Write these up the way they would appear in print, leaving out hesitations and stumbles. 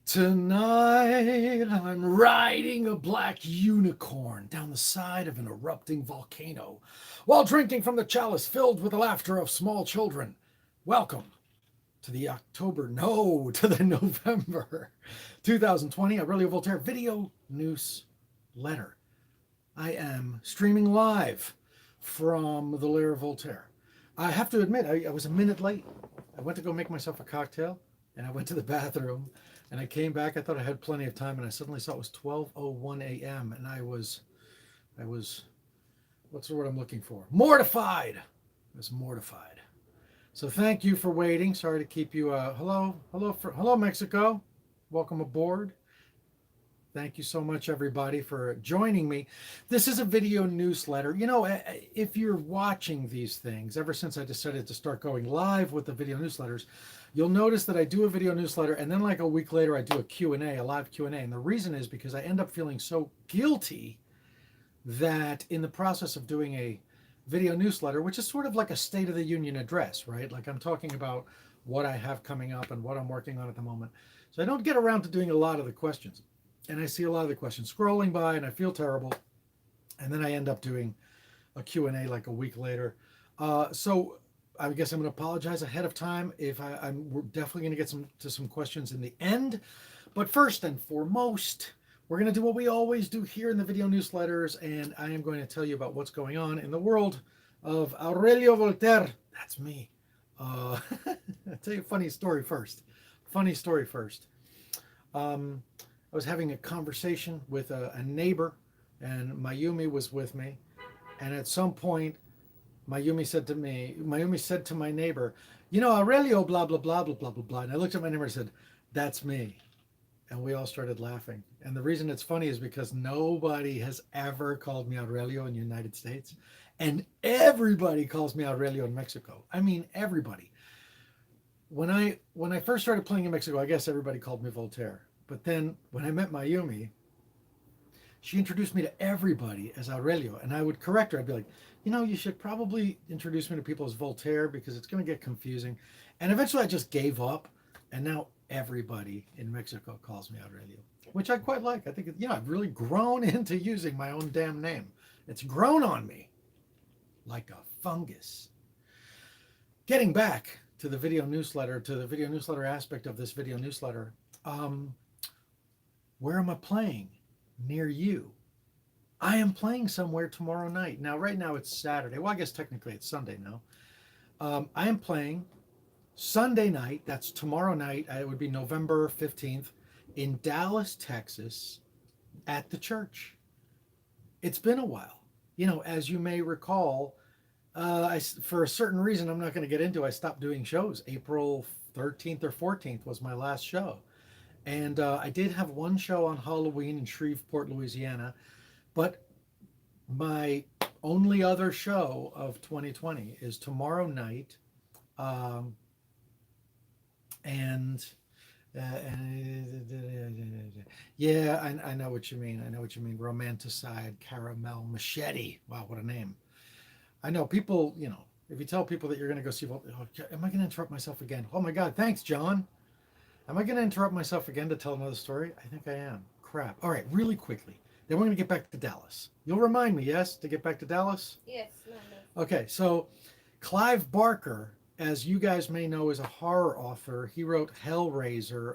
Tonight, I'm riding a black unicorn down the side of an erupting volcano while drinking from the chalice filled with the laughter of small children. Welcome to the October, no, to the November 2020 Aurelio Voltaire video news letter. I am streaming live from the Lair of Voltaire. I have to admit, I was a minute late. I went to go make myself a cocktail and I went to the bathroom and I came back. I thought I had plenty of time and I suddenly saw it was 12:01 a.m. and I was, what's the word I'm looking for? Mortified. I was mortified. So thank you for waiting. Sorry to keep you. Hello, Mexico. Welcome aboard. Thank you so much, everybody, for joining me. This is a video newsletter. You know, if you're watching these things, ever since I decided to start going live with the video newsletters, you'll notice that I do a video newsletter and then like a week later, I do a Q&A, a live Q&A. And the reason is because I end up feeling so guilty that in the process of doing a video newsletter, which is sort of like a State of the Union address, right? Like I'm talking about what I have coming up and what I'm working on at the moment. So I don't get around to doing a lot of the questions. And I see a lot of the questions scrolling by and I feel terrible. And then I end up doing a Q&A like a week later. So I guess I'm going to apologize ahead of time if we're definitely going to get to some questions in the end. But first and foremost, we're going to do what we always do here in the video newsletters. And I am going to tell you about what's going on in the world of Aurelio Voltaire. That's me. I'll tell you a funny story first. I was having a conversation with a neighbor, and Mayumi was with me. And at some point, Mayumi said to my neighbor, you know, Aurelio, blah, blah, blah, blah, blah, blah, blah. And I looked at my neighbor and said, that's me. And we all started laughing. And the reason it's funny is because nobody has ever called me Aurelio in the United States. And everybody calls me Aurelio in Mexico. I mean, everybody. When I first started playing in Mexico, I guess everybody called me Voltaire. But then when I met Mayumi, she introduced me to everybody as Aurelio. And I would correct her. I'd be like, you know, you should probably introduce me to people as Voltaire because it's going to get confusing. And eventually I just gave up. And now everybody in Mexico calls me Aurelio, which I quite like. I think, I've really grown into using my own damn name. It's grown on me like a fungus. Getting back to the video newsletter aspect of this video newsletter, where am I playing near you? I am playing somewhere tomorrow night. Now, right now it's Saturday. Well, I guess technically it's Sunday now. I am playing Sunday night. That's tomorrow night. It would be November 15th in Dallas, Texas at the church. It's been a while. You know, as you may recall, for a certain reason I'm not going to get into, I stopped doing shows. April 13th or 14th was my last show. And I did have one show on Halloween in Shreveport, Louisiana, but my only other show of 2020 is tomorrow night. Yeah, I know what you mean. Romanticide, caramel, machete. Wow, what a name. I know people, if you tell people that you're going to go see, am I going to interrupt myself again? Oh my God, thanks, John. Am I going to interrupt myself again to tell another story? I think I am. Crap. All right, really quickly. Then we're going to get back to Dallas. You'll remind me, yes, to get back to Dallas? Yes. No. Okay, so Clive Barker, as you guys may know, is a horror author. He wrote Hellraiser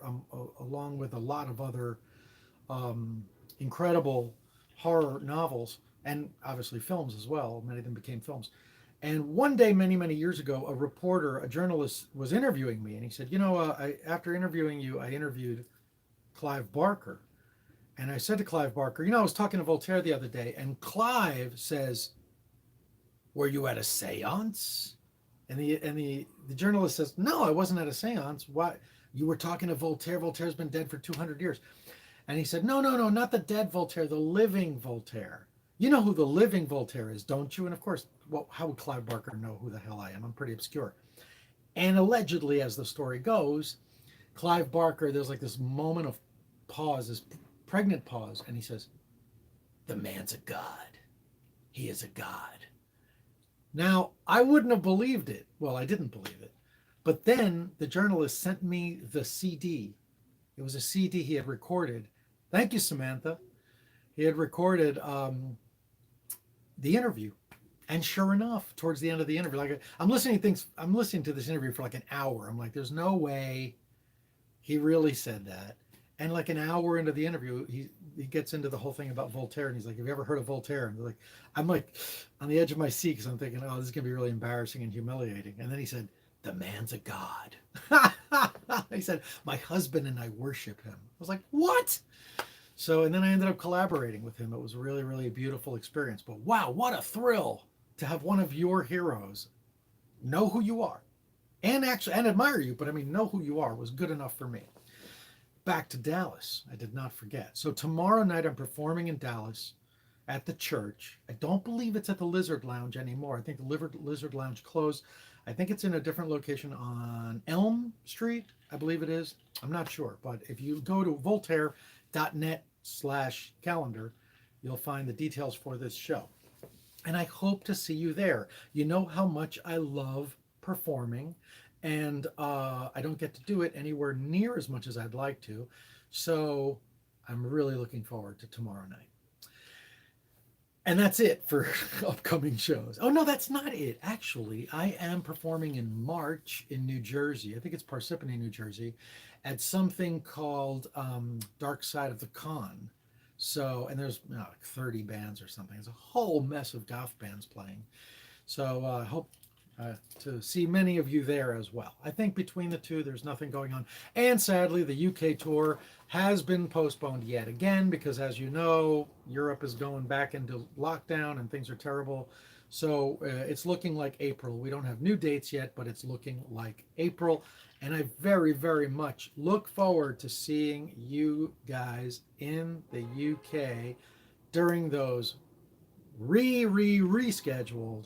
along with a lot of other incredible horror novels and obviously films as well. Many of them became films. And one day, many, many years ago, a journalist was interviewing me, and he said, after interviewing you, I interviewed Clive Barker. And I said to Clive Barker, I was talking to Voltaire the other day, and Clive says, were you at a seance? And the journalist says, no, I wasn't at a seance. Why? You were talking to Voltaire. Voltaire's been dead for 200 years. And he said, no, not the dead Voltaire, the living Voltaire. You know who the living Voltaire is, don't you? And of course, well, how would Clive Barker know who the hell I am? I'm pretty obscure. And allegedly, as the story goes, Clive Barker, there's like this moment of pause, this pregnant pause, and he says, the man's a god. He is a god. Now, I wouldn't have believed it. Well, I didn't believe it. But then the journalist sent me the CD It was a CD he had recorded. Thank you, Samantha. He had recorded the interview. And sure enough, towards the end of the interview, like I'm listening to this interview for like an hour. I'm like, there's no way he really said that. And like an hour into the interview, he gets into the whole thing about Voltaire, and he's like, "Have you ever heard of Voltaire?" And I'm like on the edge of my seat because I'm thinking, "Oh, this is gonna be really embarrassing and humiliating." And then he said, "The man's a god." He said, "My husband and I worship him." I was like, "What?" So, and then I ended up collaborating with him. It was really, really a beautiful experience. But wow, what a thrill to have one of your heroes know who you are and actually and admire you. But I mean, know who you are was good enough for me. Back to Dallas. I did not forget. So tomorrow night I'm performing in Dallas at the church. I don't believe it's at the Lizard Lounge anymore. I think the Lizard Lounge closed. I think it's in a different location on Elm Street. I believe it is. I'm not sure. But if you go to voltaire.net/calendar, you'll find the details for this show. And I hope to see you there. You know how much I love performing, and I don't get to do it anywhere near as much as I'd like to. So I'm really looking forward to tomorrow night. And that's it for upcoming shows. Oh, no, that's not it. Actually, I am performing in March in New Jersey. I think it's Parsippany, New Jersey, at something called Dark Side of the Con. So, and there's like 30 bands or something. It's a whole mess of goth bands playing. So I hope to see many of you there as well. I think between the two, there's nothing going on. And sadly, the UK tour has been postponed yet again because, as you know, Europe is going back into lockdown and things are terrible. So it's looking like April. We don't have new dates yet, but it's looking like April. And I very, very much look forward to seeing you guys in the UK during those rescheduled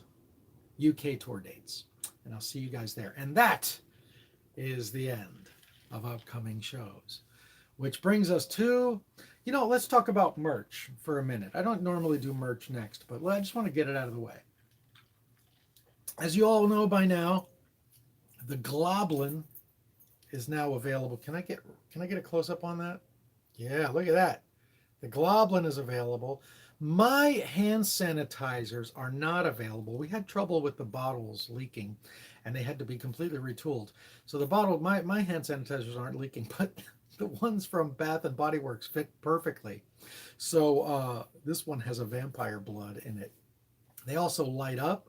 UK tour dates. And I'll see you guys there. And that is the end of upcoming shows, which brings us to, let's talk about merch for a minute. I don't normally do merch next, but I just want to get it out of the way. As you all know by now, the Globlin is now available. Can I get a close up on that? Yeah, look at that. The Globlin is available. My hand sanitizers are not available. We had trouble with the bottles leaking, and they had to be completely retooled. So my hand sanitizers aren't leaking, but the ones from Bath and Body Works fit perfectly. So this one has a vampire blood in it. They also light up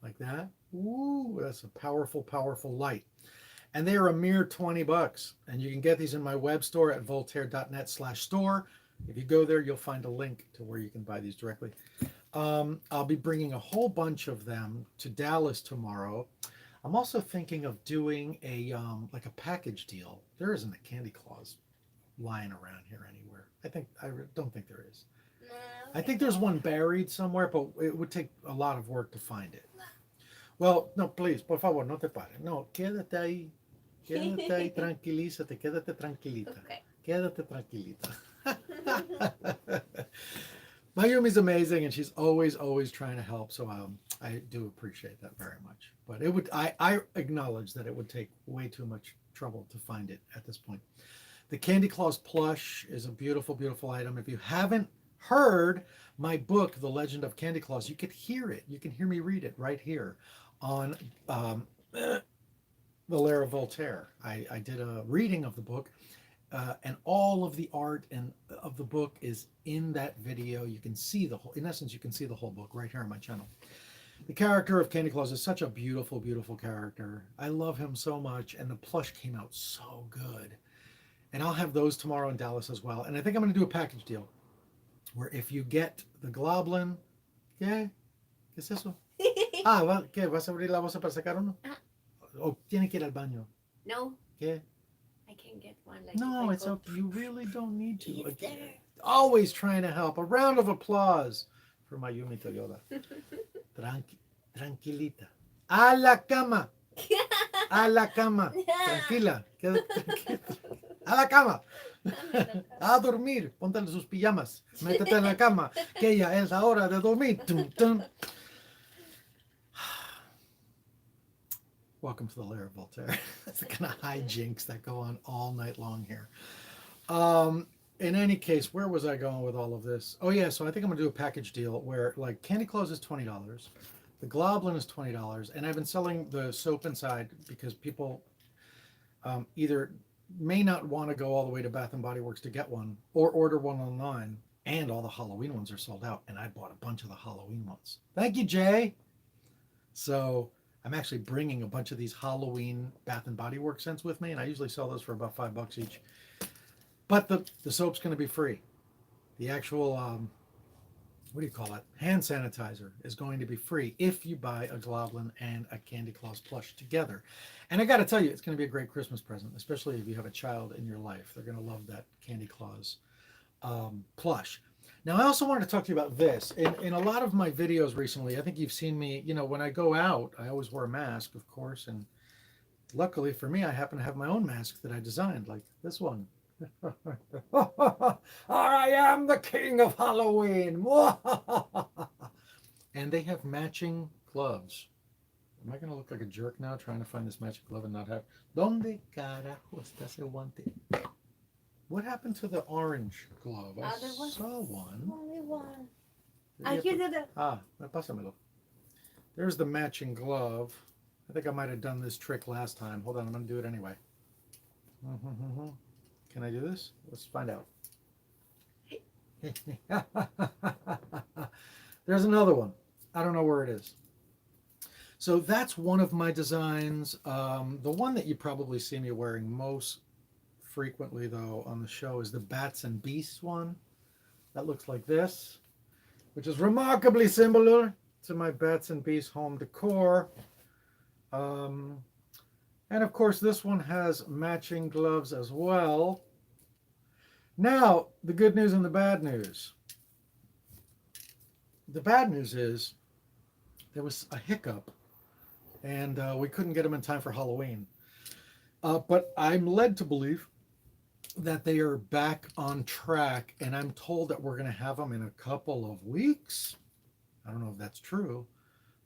like that. Ooh, that's a powerful, powerful light. And they are a mere $20. And you can get these in my web store at voltaire.net/store. If you go there, you'll find a link to where you can buy these directly. I'll be bringing a whole bunch of them to Dallas tomorrow. I'm also thinking of doing a package deal. There isn't a candy claus lying around here anywhere. I don't think there is. No, I think there's one buried somewhere, but it would take a lot of work to find it. Well, no, please, por favor, no te pares. No, quédate ahí. Quédate ahí, tranquilízate, quédate tranquilita. Okay. Quédate tranquilita. Mayumi's amazing, and she's always trying to help. So I do appreciate that very much. But I acknowledge that it would take way too much trouble to find it at this point. The Candy Claus plush is a beautiful, beautiful item. If you haven't heard my book, The Legend of Candy Claus, you could hear it. You can hear me read it right here on Aurelio Voltaire. I did a reading of the book. And all of the art of the book is in that video. You can see in essence, you can see the whole book right here on my channel. The character of Candy Claus is such a beautiful, beautiful character. I love him so much, and the plush came out so good. And I'll have those tomorrow in Dallas as well. And I think I'm going to do a package deal where if you get the Globlin, ¿qué? ¿Qué es eso? ¿Qué? ¿Vas a abrir la bolsa para sacar uno? ¿O tiene que ir al baño? No. ¿Qué? I can get one. No, it's okay. You really don't need to. Always trying to help. A round of applause for Mayumi Toyoda. Tranquilita. A la cama. A la cama. Tranquila. A la cama. A dormir. Ponte sus pijamas. Métete en la cama. Que ya es la hora de dormir. Welcome to the lair of Voltaire. That's the kind of hijinks that go on all night long here. In any case, where was I going with all of this? Oh yeah, so I think I'm gonna do a package deal where like candy clothes is $20, the Globlin is $20, and I've been selling the soap inside because people either may not want to go all the way to Bath and Body Works to get one, or order one online. And all the Halloween ones are sold out, and I bought a bunch of the Halloween ones. Thank you, Jay. So I'm actually bringing a bunch of these Halloween Bath and Body Works scents with me, and I usually sell those for about $5 each. But the soap's going to be free. The actual what do you call it? Hand sanitizer is going to be free if you buy a Globlin and a Candy Claus plush together. And I got to tell you, it's going to be a great Christmas present, especially if you have a child in your life. They're going to love that Candy Claus plush. Now, I also wanted to talk to you about this. In a lot of my videos recently, I think you've seen me, you know, when I go out, I always wear a mask, of course. And luckily for me, I happen to have my own mask that I designed, like this one. I am the king of Halloween. And they have matching gloves. Am I going to look like a jerk now trying to find this matching glove and not have? ¿Dónde carajo está ese guante? What happened to the orange glove? I saw one. Only one. I hear that. Pásamelo. There's the matching glove. I think I might have done this trick last time. Hold on, I'm going to do it anyway. Can I do this? Let's find out. There's another one. I don't know where it is. So that's one of my designs. The one that you probably see me wearing most frequently, though, on the show is the Bats and Beasts one. That looks like this, which is remarkably similar to my Bats and Beasts home decor. And of course, this one has matching gloves as well. Now, the good news and the bad news. The bad news is there was a hiccup, and we couldn't get them in time for Halloween. But I'm led to believe that they are back on track, and I'm told that we're going to have them in a couple of weeks. I don't know if that's true,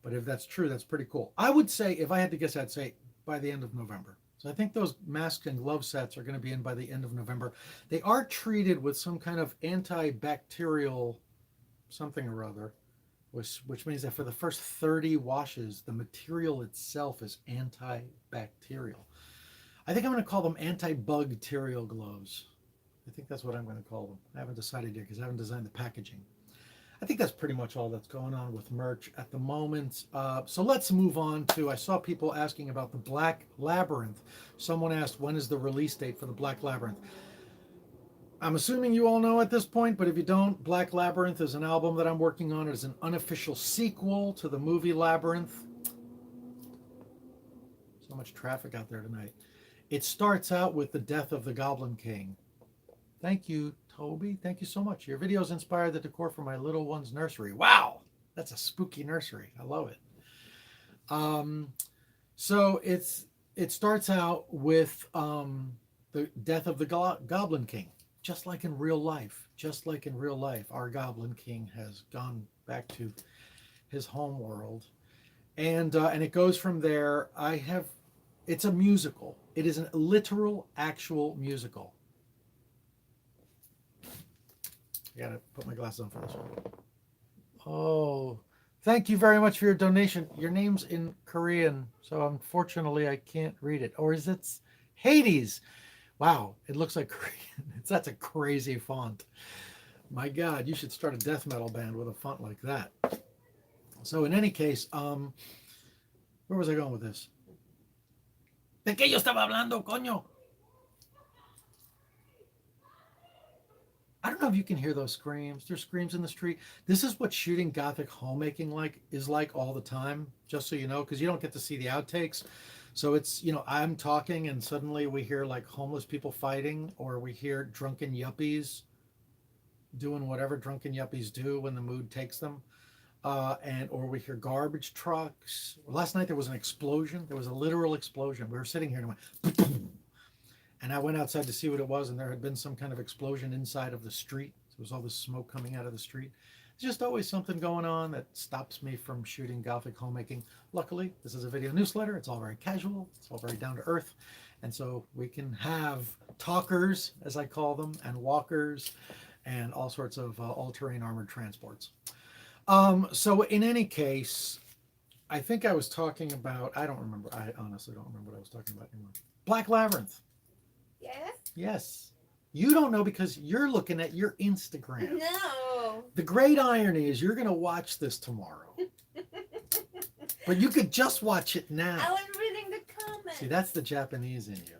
but if that's true, that's pretty cool. I would say, if I had to guess, I'd say by the end of November. So I think those mask and glove sets are going to be in by the end of November. They are treated with some kind of antibacterial something or other, which means that for the first 30 washes, the material itself is antibacterial. I think I'm going to call them anti-bacterial gloves. I think that's what I'm going to call them. I haven't decided yet because I haven't designed the packaging. I think that's pretty much all that's going on with merch at the moment. So let's move on to, I saw people asking about the Black Labyrinth. Someone asked, when is the release date for the Black Labyrinth? I'm assuming you all know at this point, but if you don't, Black Labyrinth is an album that I'm working on. It is an unofficial sequel to the movie Labyrinth. So much traffic out there tonight. It starts out with the death of the Goblin King. Thank you, Toby. Thank you so much. Your videos inspired the decor for my little one's nursery. Wow, that's a spooky nursery. I love it. So it starts out with the death of the Goblin King, just like in real life. Just like in real life, our Goblin King has gone back to his home world, and it goes from there. It's a musical. It is a literal, actual musical. I gotta put my glasses on for this one. Oh, thank you very much for your donation. Your name's in Korean, so unfortunately I can't read it. Or is it Hades? Wow, it looks like Korean. That's a crazy font. My God, you should start a death metal band with a font like that. So in any case, where was I going with this? ¿De qué yo estaba hablando, coño? I don't know if you can hear those screams. There's screams in the street. This is what shooting Gothic Homemaking is like all the time, just so you know, because you don't get to see the outtakes. So it's, you know, I'm talking and suddenly we hear like homeless people fighting, or we hear drunken yuppies doing whatever drunken yuppies do when the mood takes them. Or we hear garbage trucks. Last night there was an explosion. There was a literal explosion. We were sitting here and it went boom. And I went outside to see what it was, and there had been some kind of explosion inside of the street. So there was all this smoke coming out of the street. just always something going on that stops me from shooting Gothic homemaking. Luckily, this is a video newsletter. It's all very casual. It's all very down to earth. And so we can have talkers, as I call them, and walkers, and all sorts of all-terrain armored transports. So in any case, I think I was talking about, I don't remember. I honestly don't remember what I was talking about anymore. Black Labyrinth. Yes? Yes. You don't know because you're looking at your Instagram. No. The great irony is you're going to watch this tomorrow. But you could just watch it now. I was reading the comments. See, that's the Japanese in you.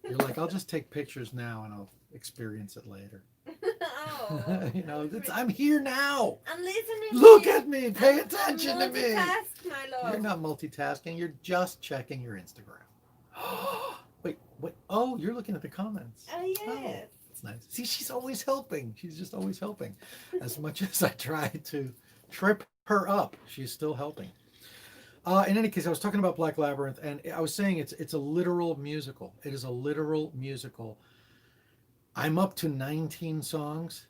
You're like, I'll just take pictures now and I'll experience it later. Oh. You know, I'm here now. I'm listening. Look to you. at me. Pay attention to me. Multitask, my love. You're not multitasking. You're just checking your Instagram. Wait. Oh, you're looking at the comments. Oh, yes. Oh, that's nice. See, she's always helping. She's just always helping. As much as I try to trip her up, she's still helping. In any case, I was talking about Black Labyrinth, and I was saying it's a literal musical. It is a literal musical. I'm up to 19 songs.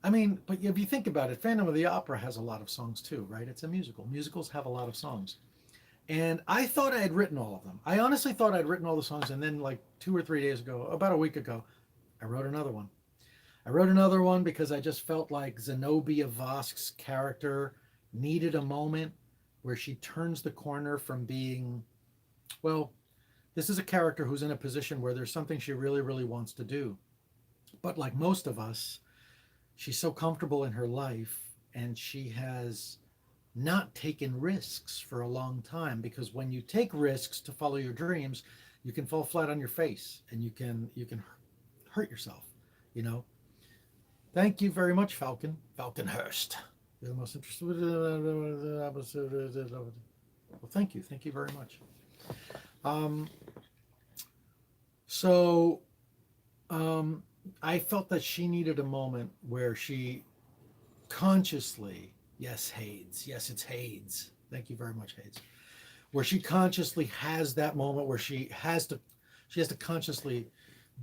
I mean, but if you think about it, Phantom of the Opera has a lot of songs too, right? It's a musical. Musicals have a lot of songs. And I thought I had written all of them. I honestly thought I'd written all the songs, and then like 2 or 3 days ago, about a week ago, I wrote another one. I wrote another one because I just felt like Zenobia Vosk's character needed a moment where she turns the corner from being, well, this is a character who's in a position where there's something she really, really wants to do. But like most of us, she's so comfortable in her life, and she has not taken risks for a long time, because when you take risks to follow your dreams, you can fall flat on your face and you can hurt yourself, you know. Thank you very much, Falconhurst. You're the most interested. Well, thank you very much. I felt that she needed a moment where she consciously, yes, Hades, yes, it's Hades. Thank you very much, Hades. Where she consciously has that moment where she has to consciously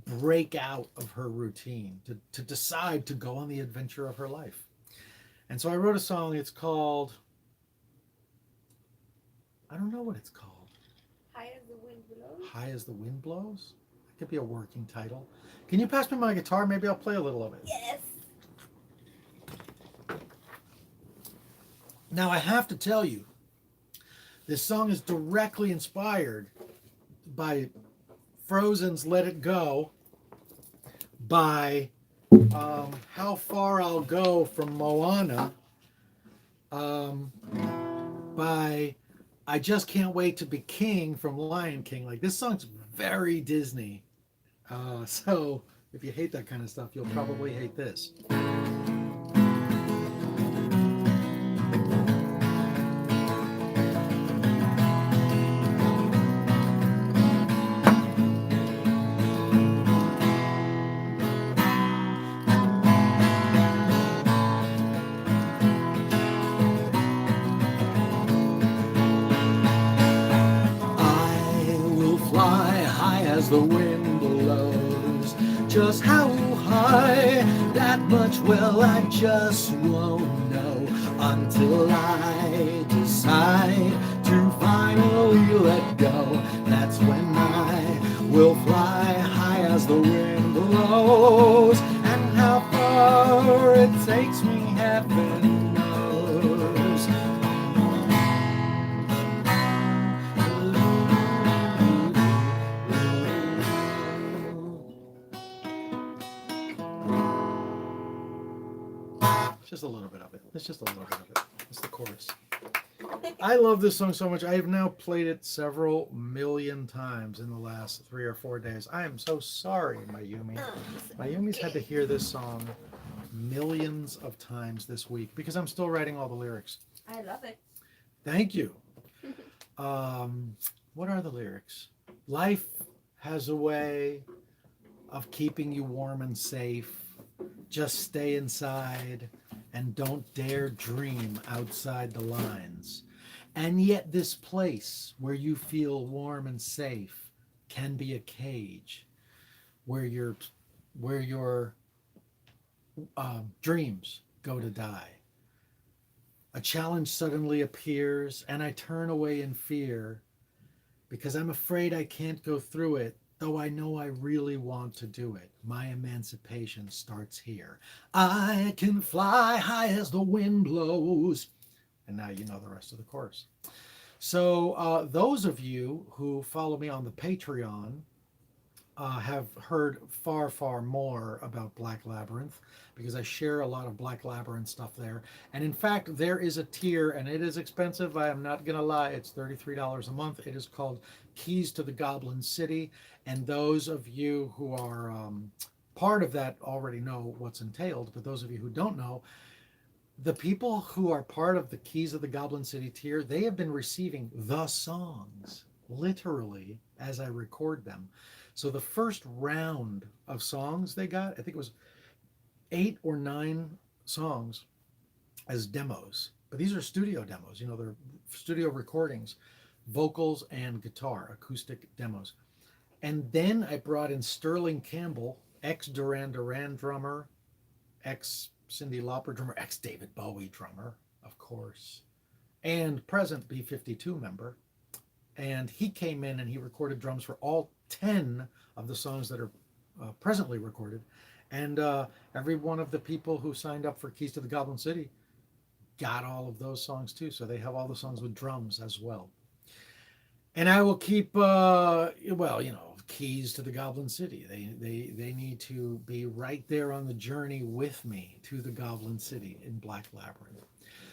break out of her routine to decide to go on the adventure of her life. And so I wrote a song. It's called, I don't know what it's called. High as the wind blows. High as the wind blows. That could be a working title. Can you pass me my guitar? Maybe I'll play a little of it. Yes. Now I have to tell you, this song is directly inspired by Frozen's Let It Go, by How Far I'll Go from Moana, by I Just Can't Wait to Be King from Lion King. Like, this song's very Disney. So if you hate that kind of stuff, you'll probably hate this. As the wind blows, just how high, that much, well, I just won't know until I decide to finally let go. That's when I will fly high as the wind blows, and how far it takes me, heaven knows. Just a little bit of it. It's just a little bit of it. It's the chorus. I love this song so much. I have now played it several million times in the last 3 or 4 days. I am so sorry, Mayumi. Mayumi's had to hear this song millions of times this week because I'm still writing all the lyrics. I love it. Thank you. What are the lyrics? Life has a way of keeping you warm and safe. Just stay inside and don't dare dream outside the lines. And yet this place where you feel warm and safe can be a cage where your dreams go to die. A challenge suddenly appears, and I turn away in fear because I'm afraid I can't go through it, though I know I really want to do it. My emancipation starts here. I can fly high as the wind blows. And now you know the rest of the chorus. So, those of you who follow me on the Patreon have heard far, far more about Black Labyrinth because I share a lot of Black Labyrinth stuff there. And in fact, there is a tier, and it is expensive. I am not going to lie. It's $33 a month. It is called Keys to the Goblin City. And those of you who are part of that already know what's entailed. But those of you who don't know, the people who are part of the Keys of the Goblin City tier, they have been receiving the songs literally as I record them. So the first round of songs they got, I think it was 8 or 9 songs as demos. But these are studio demos, you know, they're studio recordings, vocals and guitar, acoustic demos. And then I brought in Sterling Campbell, ex Duran Duran drummer, ex Cyndi Lauper drummer, ex David Bowie drummer, of course, and present B-52 member. And he came in and he recorded drums for all 10 of the songs that are presently recorded. And every one of the people who signed up for Keys to the Goblin City got all of those songs too. So they have all the songs with drums as well. And I will keep, well, you know, Keys to the Goblin City. They need to be right there on the journey with me to the Goblin City in Black Labyrinth.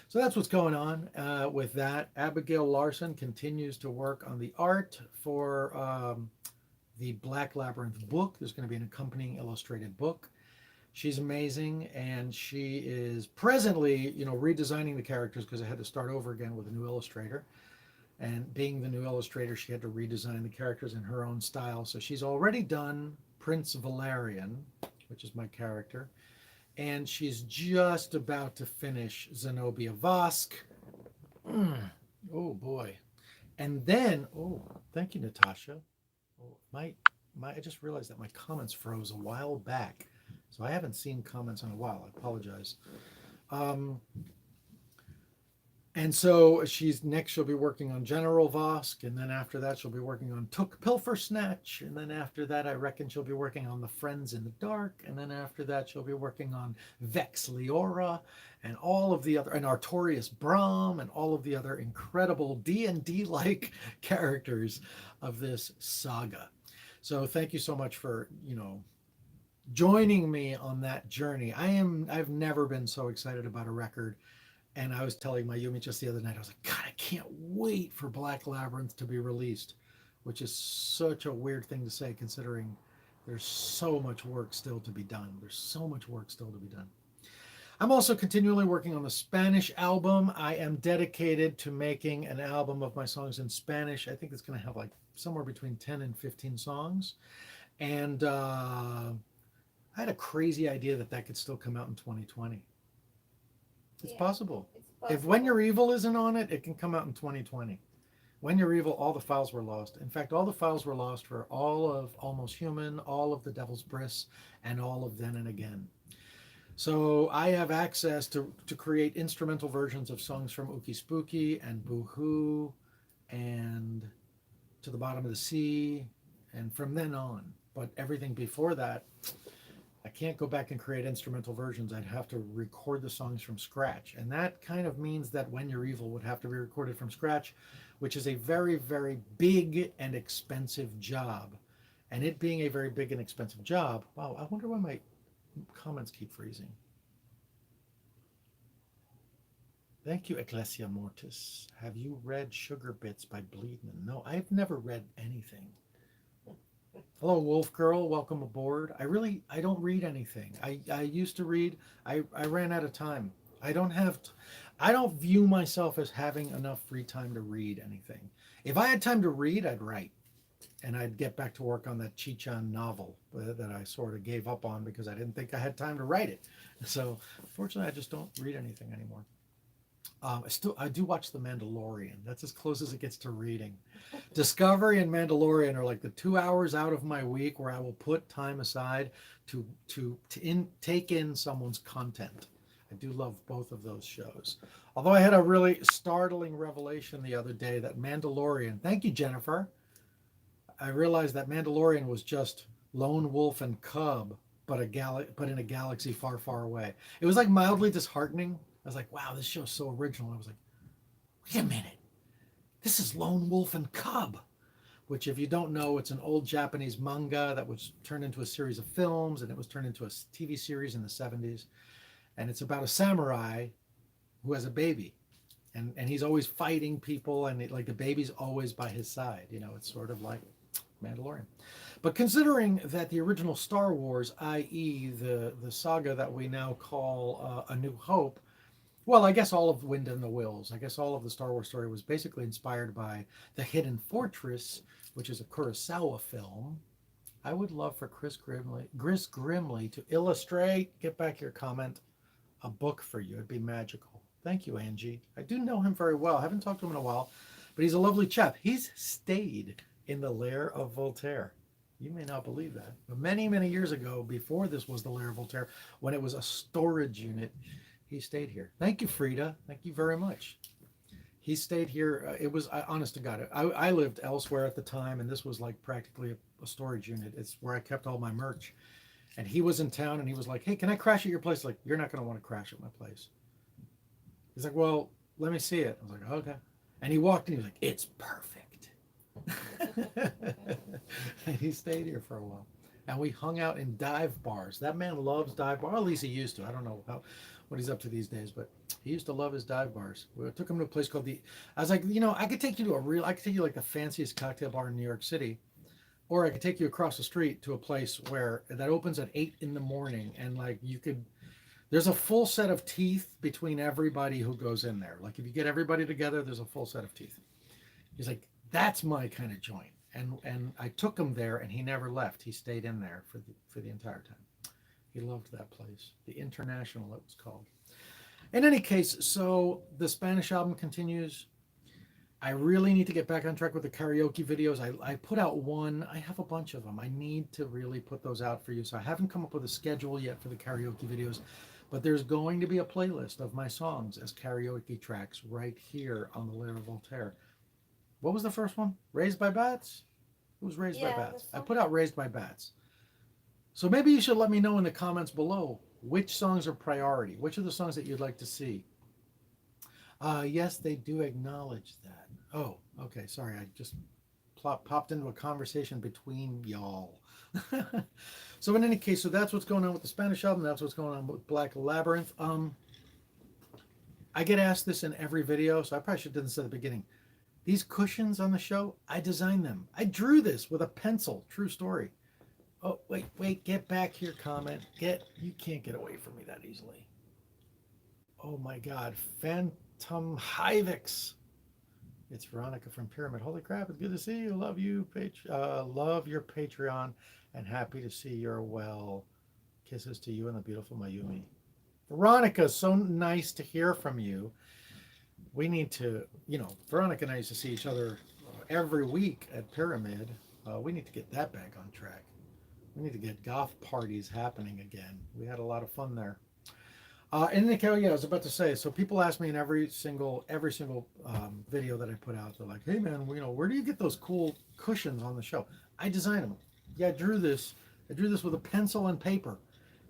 So that's what's going on with that. Abigail Larson continues to work on the art for the Black Labyrinth book. There's going to be an accompanying illustrated book. She's amazing, and she is presently, you know, redesigning the characters because I had to start over again with a new illustrator. And being the new illustrator, she had to redesign the characters in her own style. So she's already done Prince Valerian, which is my character. And she's just about to finish Zenobia Vosk. Oh boy. And then, oh, thank you, Natasha. Oh, I just realized that my comments froze a while back. So I haven't seen comments in a while. I apologize. And so she'll be working on General Vosk, and then after that she'll be working on Took Pilfer Snatch, and then after that I reckon she'll be working on The Friends in the Dark, and then after that she'll be working on Vex Leora, and all of the other, and Artorius Brom, and all of the other incredible D&D-like characters of this saga. So thank you so much for, you know, joining me on that journey. I've never been so excited about a record. And I was telling Mayumi just the other night, I was like, God, I can't wait for Black Labyrinth to be released, which is such a weird thing to say considering there's so much work still to be done. There's so much work still to be done. I'm also continually working on the Spanish album. I am dedicated to making an album of my songs in Spanish. I think it's going to have like somewhere between 10 and 15 songs. And I had a crazy idea that could still come out in 2020. It's possible. If When You're Evil isn't on it, it can come out in 2020. When You're Evil, all the files were lost. In fact, all the files were lost for all of Almost Human, all of The Devil's Bris, and all of Then and Again. So I have access to create instrumental versions of songs from Ookie Spooky and Boo-Hoo and To the Bottom of the Sea and from then on. But everything before that, I can't go back and create instrumental versions. I'd have to record the songs from scratch. And that kind of means that When You're Evil would have to be recorded from scratch, which is a very, very big and expensive job. And it being a very big and expensive job, wow, I wonder why my comments keep freezing. Thank you, Ecclesia Mortis. Have you read Sugar Bits by Bleedman? No, I've never read anything. Hello, Wolf Girl. Welcome aboard. I don't read anything. I used to read. I ran out of time. I don't view myself as having enough free time to read anything. If I had time to read, I'd write. And I'd get back to work on that Chichan novel that I sort of gave up on because I didn't think I had time to write it. So, fortunately, I just don't read anything anymore. I do watch The Mandalorian. That's as close as it gets to reading. Discovery and Mandalorian are like the 2 hours out of my week where I will put time aside to take in someone's content. I do love both of those shows. Although I had a really startling revelation the other day that Mandalorian, thank you, Jennifer. I realized that Mandalorian was just Lone Wolf and Cub, but but in a galaxy far, far away. It was like mildly disheartening. I was like, wow, this show's so original. I was like, wait a minute. This is Lone Wolf and Cub, which, if you don't know, it's an old Japanese manga that was turned into a series of films, and it was turned into a TV series in the 70s. And it's about a samurai who has a baby. And he's always fighting people, and like the baby's always by his side. You know, it's sort of like Mandalorian. But considering that the original Star Wars, i.e., the saga that we now call A New Hope, well, I guess all of Wind in the Wills, I guess all of the Star Wars story was basically inspired by The Hidden Fortress, which is a Kurosawa film. I would love for Chris Grimley to illustrate, get back your comment, a book for you. It'd be magical. Thank you, Angie. I do know him very well. I haven't talked to him in a while, but he's a lovely chap. He's stayed in the lair of Voltaire. You may not believe that. But many, many years ago, before this was the lair of Voltaire, when it was a storage unit, he stayed here. Thank you, Frida. Thank you very much. He stayed here. It was, honest to God, I lived elsewhere at the time, and this was like practically a storage unit. It's where I kept all my merch. And he was in town, and he was like, hey, can I crash at your place? Like, you're not going to want to crash at my place. He's like, well, let me see it. I was like, okay. And he walked in, he was like, it's perfect. And he stayed here for a while. And we hung out in dive bars. That man loves dive bars. Or at least he used to. I don't know what he's up to these days, but he used to love his dive bars. We took him to a place called I was like, you know, I could take you like the fanciest cocktail bar in New York City. Or I could take you across the street to a place that opens at 8 in the morning. And like there's a full set of teeth between everybody who goes in there. Like if you get everybody together, there's a full set of teeth. He's like, that's my kind of joint. And I took him there, and he never left. He stayed in there for the entire time. He loved that place. The International, it was called. In any case, so the Spanish album continues. I really need to get back on track with the karaoke videos. I put out one. I have a bunch of them. I need to really put those out for you. So I haven't come up with a schedule yet for the karaoke videos, but there's going to be a playlist of my songs as karaoke tracks right here on the Lair of Voltaire. What was the first one? Raised by Bats? It was Raised by Bats. I put out Raised by Bats. So maybe you should let me know in the comments below which songs are priority. Which are the songs that you'd like to see? Yes, they do acknowledge that. Oh, okay. Sorry, I just popped into a conversation between y'all. So in any case, so that's what's going on with the Spanish album. That's what's going on with Black Labyrinth. I get asked this in every video, so I probably should have done this at the beginning. These cushions on the show, I designed them. I drew this with a pencil. True story. Oh, wait, get back here, comment. You can't get away from me that easily. Oh my God, Phantom Hivix. It's Veronica from Pyramid. Holy crap, it's good to see you. Love you, love your Patreon, and happy to see you're well. Kisses to you and the beautiful Mayumi. Veronica, so nice to hear from you. We need to, Veronica and I used to see each other every week at Pyramid. We need to get that back on track. We need to get goth parties happening again. We had a lot of fun there. And I was about to say, so people ask me in every single video that I put out, they're like, hey man, where do you get those cool cushions on the show? I designed them. Yeah, I drew this with a pencil and paper.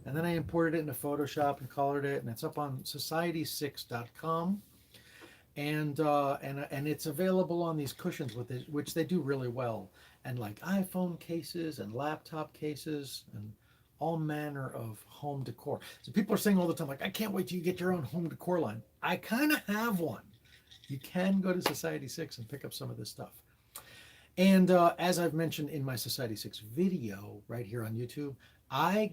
And then I imported it into Photoshop and colored it, and it's up on society6.com. And it's available on these cushions which they do really well, and like iPhone cases and laptop cases and all manner of home decor. So people are saying all the time, like, I can't wait till you get your own home decor line. I kind of have one. You can go to Society 6 and pick up some of this stuff. And as I've mentioned in my Society 6 video right here on YouTube, I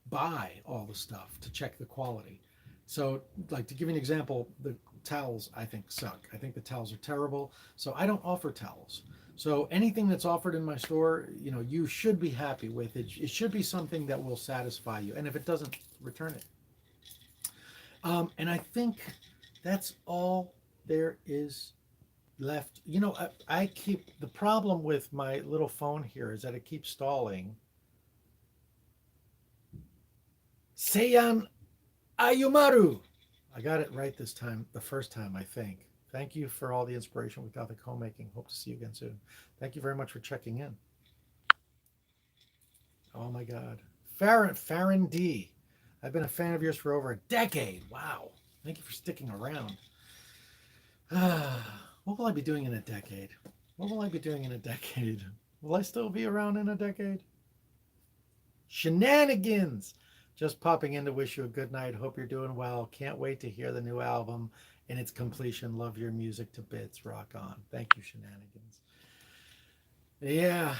buy all the stuff to check the quality. So, like, to give you an example, the towels I think suck. I think the towels are terrible. So I don't offer towels. So anything that's offered in my store, you should be happy with it. It should be something that will satisfy you. And if it doesn't, return it. And I think that's all there is left. I keep, the problem with my little phone here is that it keeps stalling. Seiyan Ayumaru. I got it right this time, the first time, I think. Thank you for all the inspiration with Gothic Homemaking. Hope to see you again soon. Thank you very much for checking in. Oh my God. Farron D. I've been a fan of yours for over a decade. Wow. Thank you for sticking around. What will I be doing in a decade? What will I be doing in a decade? Will I still be around in a decade? Shenanigans! Just popping in to wish you a good night. Hope you're doing well. Can't wait to hear the new album in its completion. Love your music to bits. Rock on. Thank you, Shenanigans. Yeah.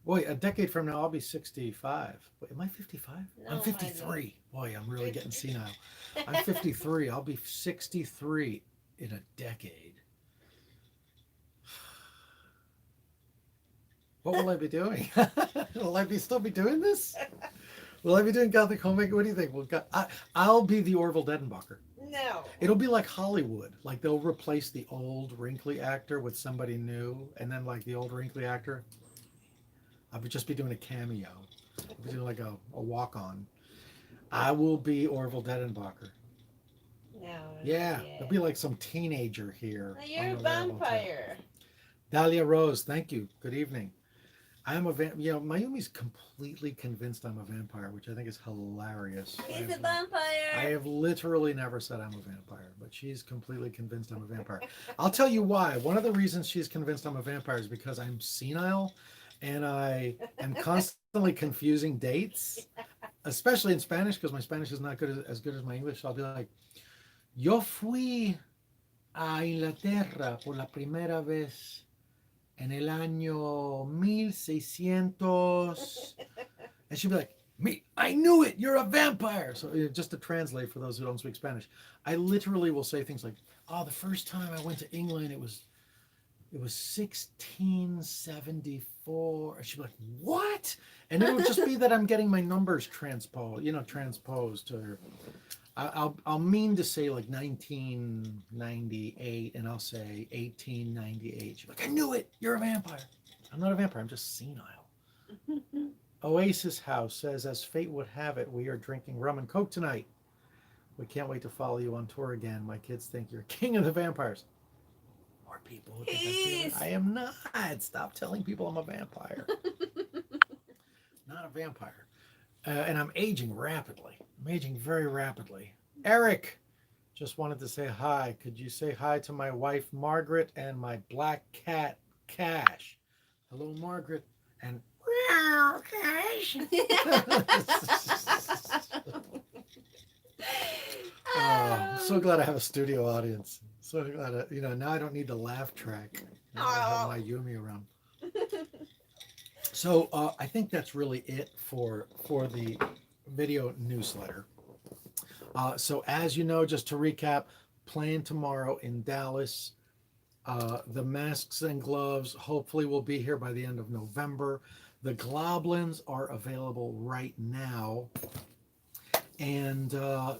Boy, a decade from now, I'll be 65. Wait, am I 55? I'm No, 53. Boy, I'm really getting senile. I'm 53. I'll be 63 in a decade. What will I be doing? Will I still be doing this? Will I be doing Gothic Homemaking? What do you think? I'll be the Orville Dedenbacher. No. It'll be like Hollywood. Like they'll replace the old wrinkly actor with somebody new, and then like the old wrinkly actor, I'll just be doing a cameo. I'll be doing like a walk-on. I will be Orville Dedenbacher. No. Yeah, there'll be like some teenager here. You're a vampire. Dahlia Rose, thank you. Good evening. I am a Mayumi's completely convinced I'm a vampire, which I think is hilarious. He's a vampire. I have literally never said I'm a vampire, but she's completely convinced I'm a vampire. I'll tell you why. One of the reasons she's convinced I'm a vampire is because I'm senile and I am constantly confusing dates, especially in Spanish, because my Spanish is not as good as my English. So I'll be like, yo fui a Inglaterra por la primera vez en el año 1600. And she'd be like, me, I knew it, you're a vampire. So just to translate for those who don't speak Spanish, I literally will say things like, oh, the first time I went to England, it was 1674. And she'd be like, what? And it would just be that I'm getting my numbers transposed to her. I'll mean to say like 1998, and I'll say 1898. She's like, I knew it. You're a vampire. I'm not a vampire. I'm just senile. Oasis House says, as fate would have it, we are drinking rum and coke tonight. We can't wait to follow you on tour again. My kids think you're king of the vampires. More people who think I am not. Stop telling people I'm a vampire. Not a vampire. And I'm aging rapidly. I'm aging very rapidly. Eric, just wanted to say hi. Could you say hi to my wife, Margaret, and my black cat, Cash? Hello, Margaret. And Cash. I'm so glad I have a studio audience. So glad, now I don't need the laugh track. Now I have my Yumi around. So I think that's really it for the video newsletter. So as you know, just to recap, playing tomorrow in Dallas. The masks and gloves hopefully will be here by the end of November. The Globlins are available right now. And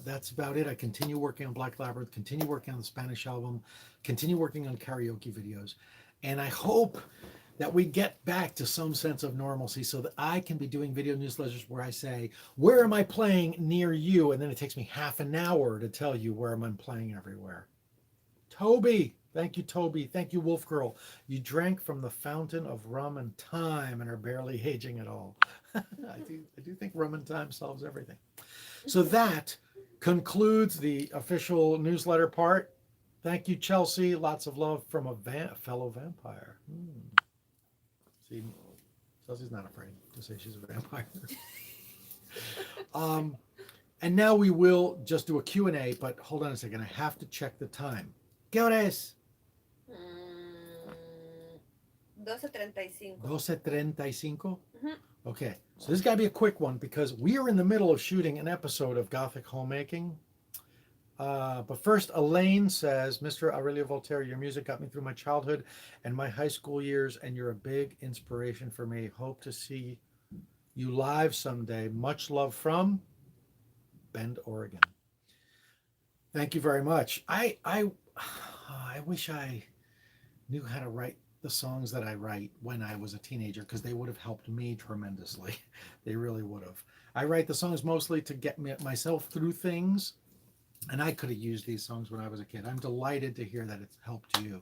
that's about it. I continue working on Black Labyrinth, continue working on the Spanish album, continue working on karaoke videos. And I hope that we get back to some sense of normalcy so that I can be doing video newsletters where I say, where am I playing near you? And then it takes me half an hour to tell you where I'm playing everywhere. Toby, thank you, Toby. Thank you, Wolf Girl. You drank from the fountain of rum and time and are barely aging at all. I do think rum and time solves everything. So that concludes the official newsletter part. Thank you, Chelsea. Lots of love from a fellow vampire. See, Chelsea's not afraid to say she's a vampire. And now we will just do a Q&A, but hold on a second. I have to check the time. ¿Qué hora es? 12:35. 12:35? Okay, so this has got to be a quick one because we are in the middle of shooting an episode of Gothic Homemaking. But first, Elaine says, Mr. Aurelio Voltaire, your music got me through my childhood and my high school years, and you're a big inspiration for me. Hope to see you live someday. Much love from Bend, Oregon. Thank you very much. I wish I knew how to write the songs that I write when I was a teenager, because they would have helped me tremendously. They really would have. I write the songs mostly to get myself through things, And I could have used these songs when I was a kid. I'm delighted to hear that it's helped you.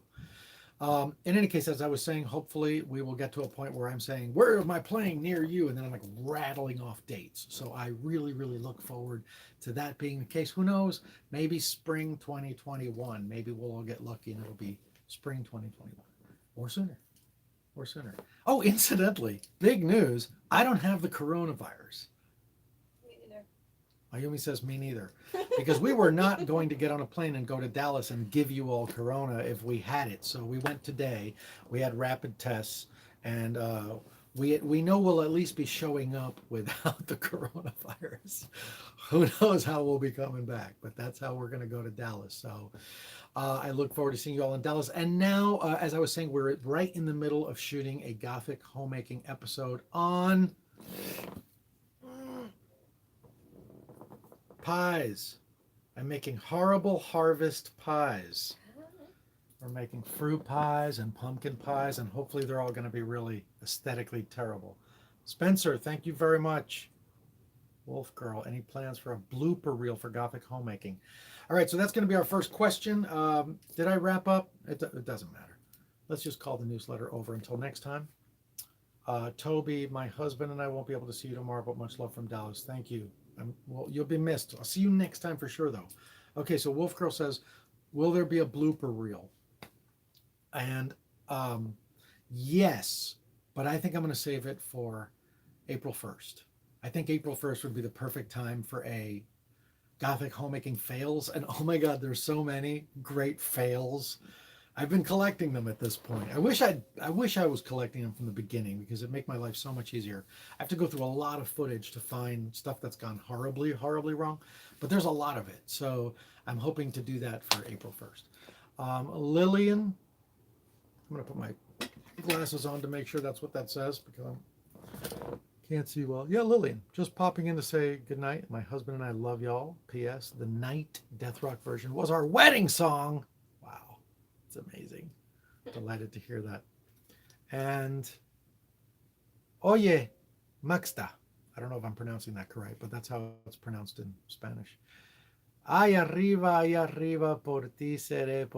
In any case, as I was saying, hopefully we will get to a point where I'm saying, where am I playing near you? And then I'm like rattling off dates. So I really, really look forward to that being the case. Who knows? Maybe spring 2021. Maybe we'll all get lucky and it'll be spring 2021 or sooner. Or sooner. Oh, incidentally, big news. I don't have the coronavirus. Me neither. Mayumi says, me neither. Because we were not going to get on a plane and go to Dallas and give you all corona if we had it. So we went today. We had rapid tests, and we know we'll at least be showing up without the coronavirus. Who knows how we'll be coming back, but that's how we're going to go to Dallas. So I look forward to seeing you all in Dallas. And now, as I was saying, we're right in the middle of shooting a Gothic homemaking episode on pies. I'm making horrible harvest pies. We're making fruit pies and pumpkin pies, and hopefully they're all going to be really aesthetically terrible. Spencer, thank you very much. Wolf Girl, any plans for a blooper reel for Gothic homemaking? All right, so that's going to be our first question. Did I wrap up? It doesn't matter. Let's just call the newsletter over until next time. Toby, my husband, and I won't be able to see you tomorrow, but much love from Dallas. Thank you. Well, you'll be missed. I'll see you next time for sure, though. Okay, so Wolf Girl says, will there be a blooper reel? And yes, but I think I'm going to save it for April 1st. I think April 1st would be the perfect time for a Gothic homemaking fails. And oh my God, there's so many great fails. I've been collecting them at this point. I wish I was collecting them from the beginning because it'd make my life so much easier. I have to go through a lot of footage to find stuff that's gone horribly, horribly wrong, but there's a lot of it. So I'm hoping to do that for April 1st. Lillian, I'm going to put my glasses on to make sure that's what that says because I can't see well. Yeah, Lillian, just popping in to say goodnight. My husband and I love y'all. P.S. The Night Death Rock version was our wedding song. Wow, it's amazing. Delighted to hear that. And Oye, Maxta. I don't know if I'm pronouncing that correct, but that's how it's pronounced in Spanish. Ay arriba, por ti seré.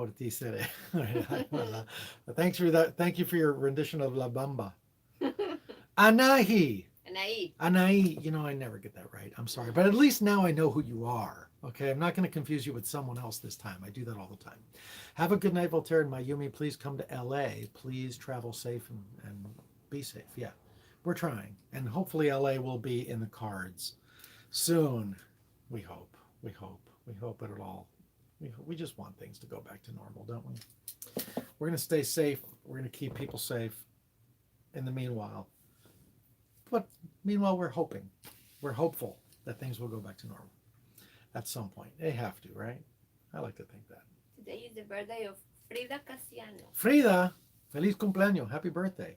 Thanks for that. Thank you for your rendition of La Bamba. Anahi. Anai, I never get that right. I'm sorry. But at least now I know who you are. Okay, I'm not going to confuse you with someone else this time. I do that all the time. Have a good night, Voltaire and Mayumi. Please come to LA. Please travel safe and be safe. Yeah, we're trying. And hopefully LA will be in the cards soon. We hope. We hope. We hope it'll all. We just want things to go back to normal, don't we? We're going to stay safe. We're going to keep people safe in the meanwhile. But meanwhile, we're hopeful that things will go back to normal at some point. They have to, right? I like to think that. Today is the birthday of Frida Casiano. Frida, feliz cumpleaños. Happy birthday.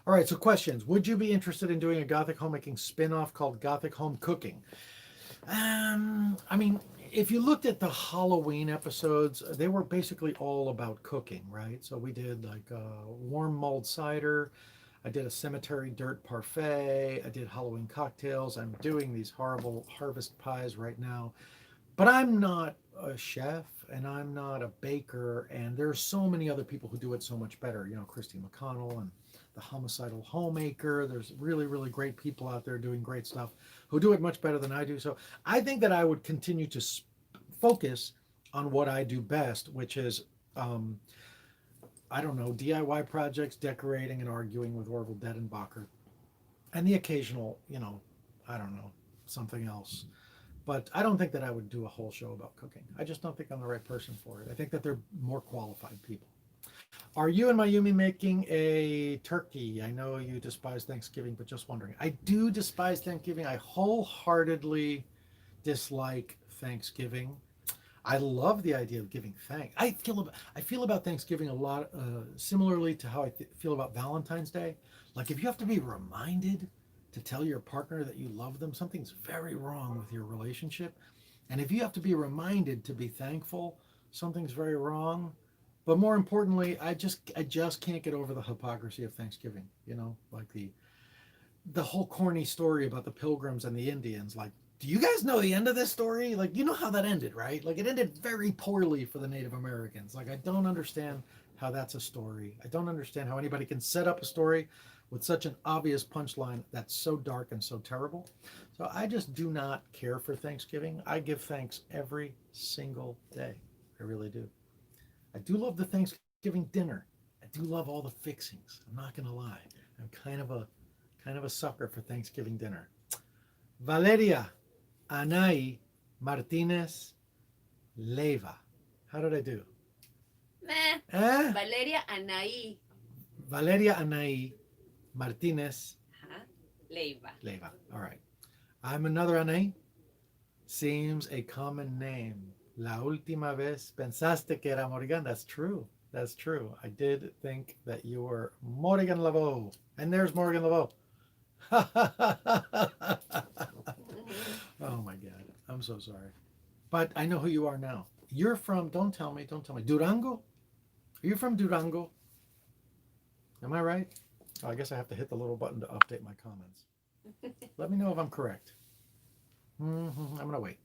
All right, so questions. Would you be interested in doing a Gothic homemaking spin-off called Gothic Home Cooking? I mean, if you looked at the Halloween episodes, they were basically all about cooking, right? So we did like warm mulled cider. I did a cemetery dirt parfait. I did Halloween cocktails. I'm doing these horrible harvest pies right now. But I'm not a chef and I'm not a baker. And there's so many other people who do it so much better. Christy McConnell and the Homicidal Homemaker. There's really, really great people out there doing great stuff who do it much better than I do. So I think that I would continue to focus on what I do best, which is I don't know, DIY projects, decorating and arguing with Orville Dedenbacher, and the occasional, I don't know, something else. But I don't think that I would do a whole show about cooking. I just don't think I'm the right person for it. I think that they're more qualified people. Are you and Mayumi making a turkey? I know you despise Thanksgiving, but just wondering. I do despise Thanksgiving. I wholeheartedly dislike Thanksgiving. I love the idea of giving thanks. I feel about Thanksgiving a lot similarly to how I feel about Valentine's Day. Like if you have to be reminded to tell your partner that you love them, something's very wrong with your relationship. And if you have to be reminded to be thankful, something's very wrong. But more importantly, I just can't get over the hypocrisy of Thanksgiving. Like the whole corny story about the Pilgrims and the Indians. Like do you guys know the end of this story? Like, you know how that ended, right? Like, it ended very poorly for the Native Americans. Like, I don't understand how that's a story. I don't understand how anybody can set up a story with such an obvious punchline that's so dark and so terrible. So I just do not care for Thanksgiving. I give thanks every single day. I really do. I do love the Thanksgiving dinner. I do love all the fixings. I'm not gonna lie. I'm kind of a sucker for Thanksgiving dinner. Valeria Anai Martinez Leva. How did I do? Meh. Eh? Valeria Anaí. Valeria Anai Martinez Ajá. Leiva. Leva. All right. I'm another Anai. Seems a common name. La última vez pensaste que era Morgan. That's true. That's true. I did think that you were Morgan Laveau. And there's Morgan Laveau. Oh my God. I'm so sorry. But I know who you are now. You're from, don't tell me, Durango? Are you from Durango? Am I right? Oh, I guess I have to hit the little button to update my comments. Let me know if I'm correct. I'm going to wait.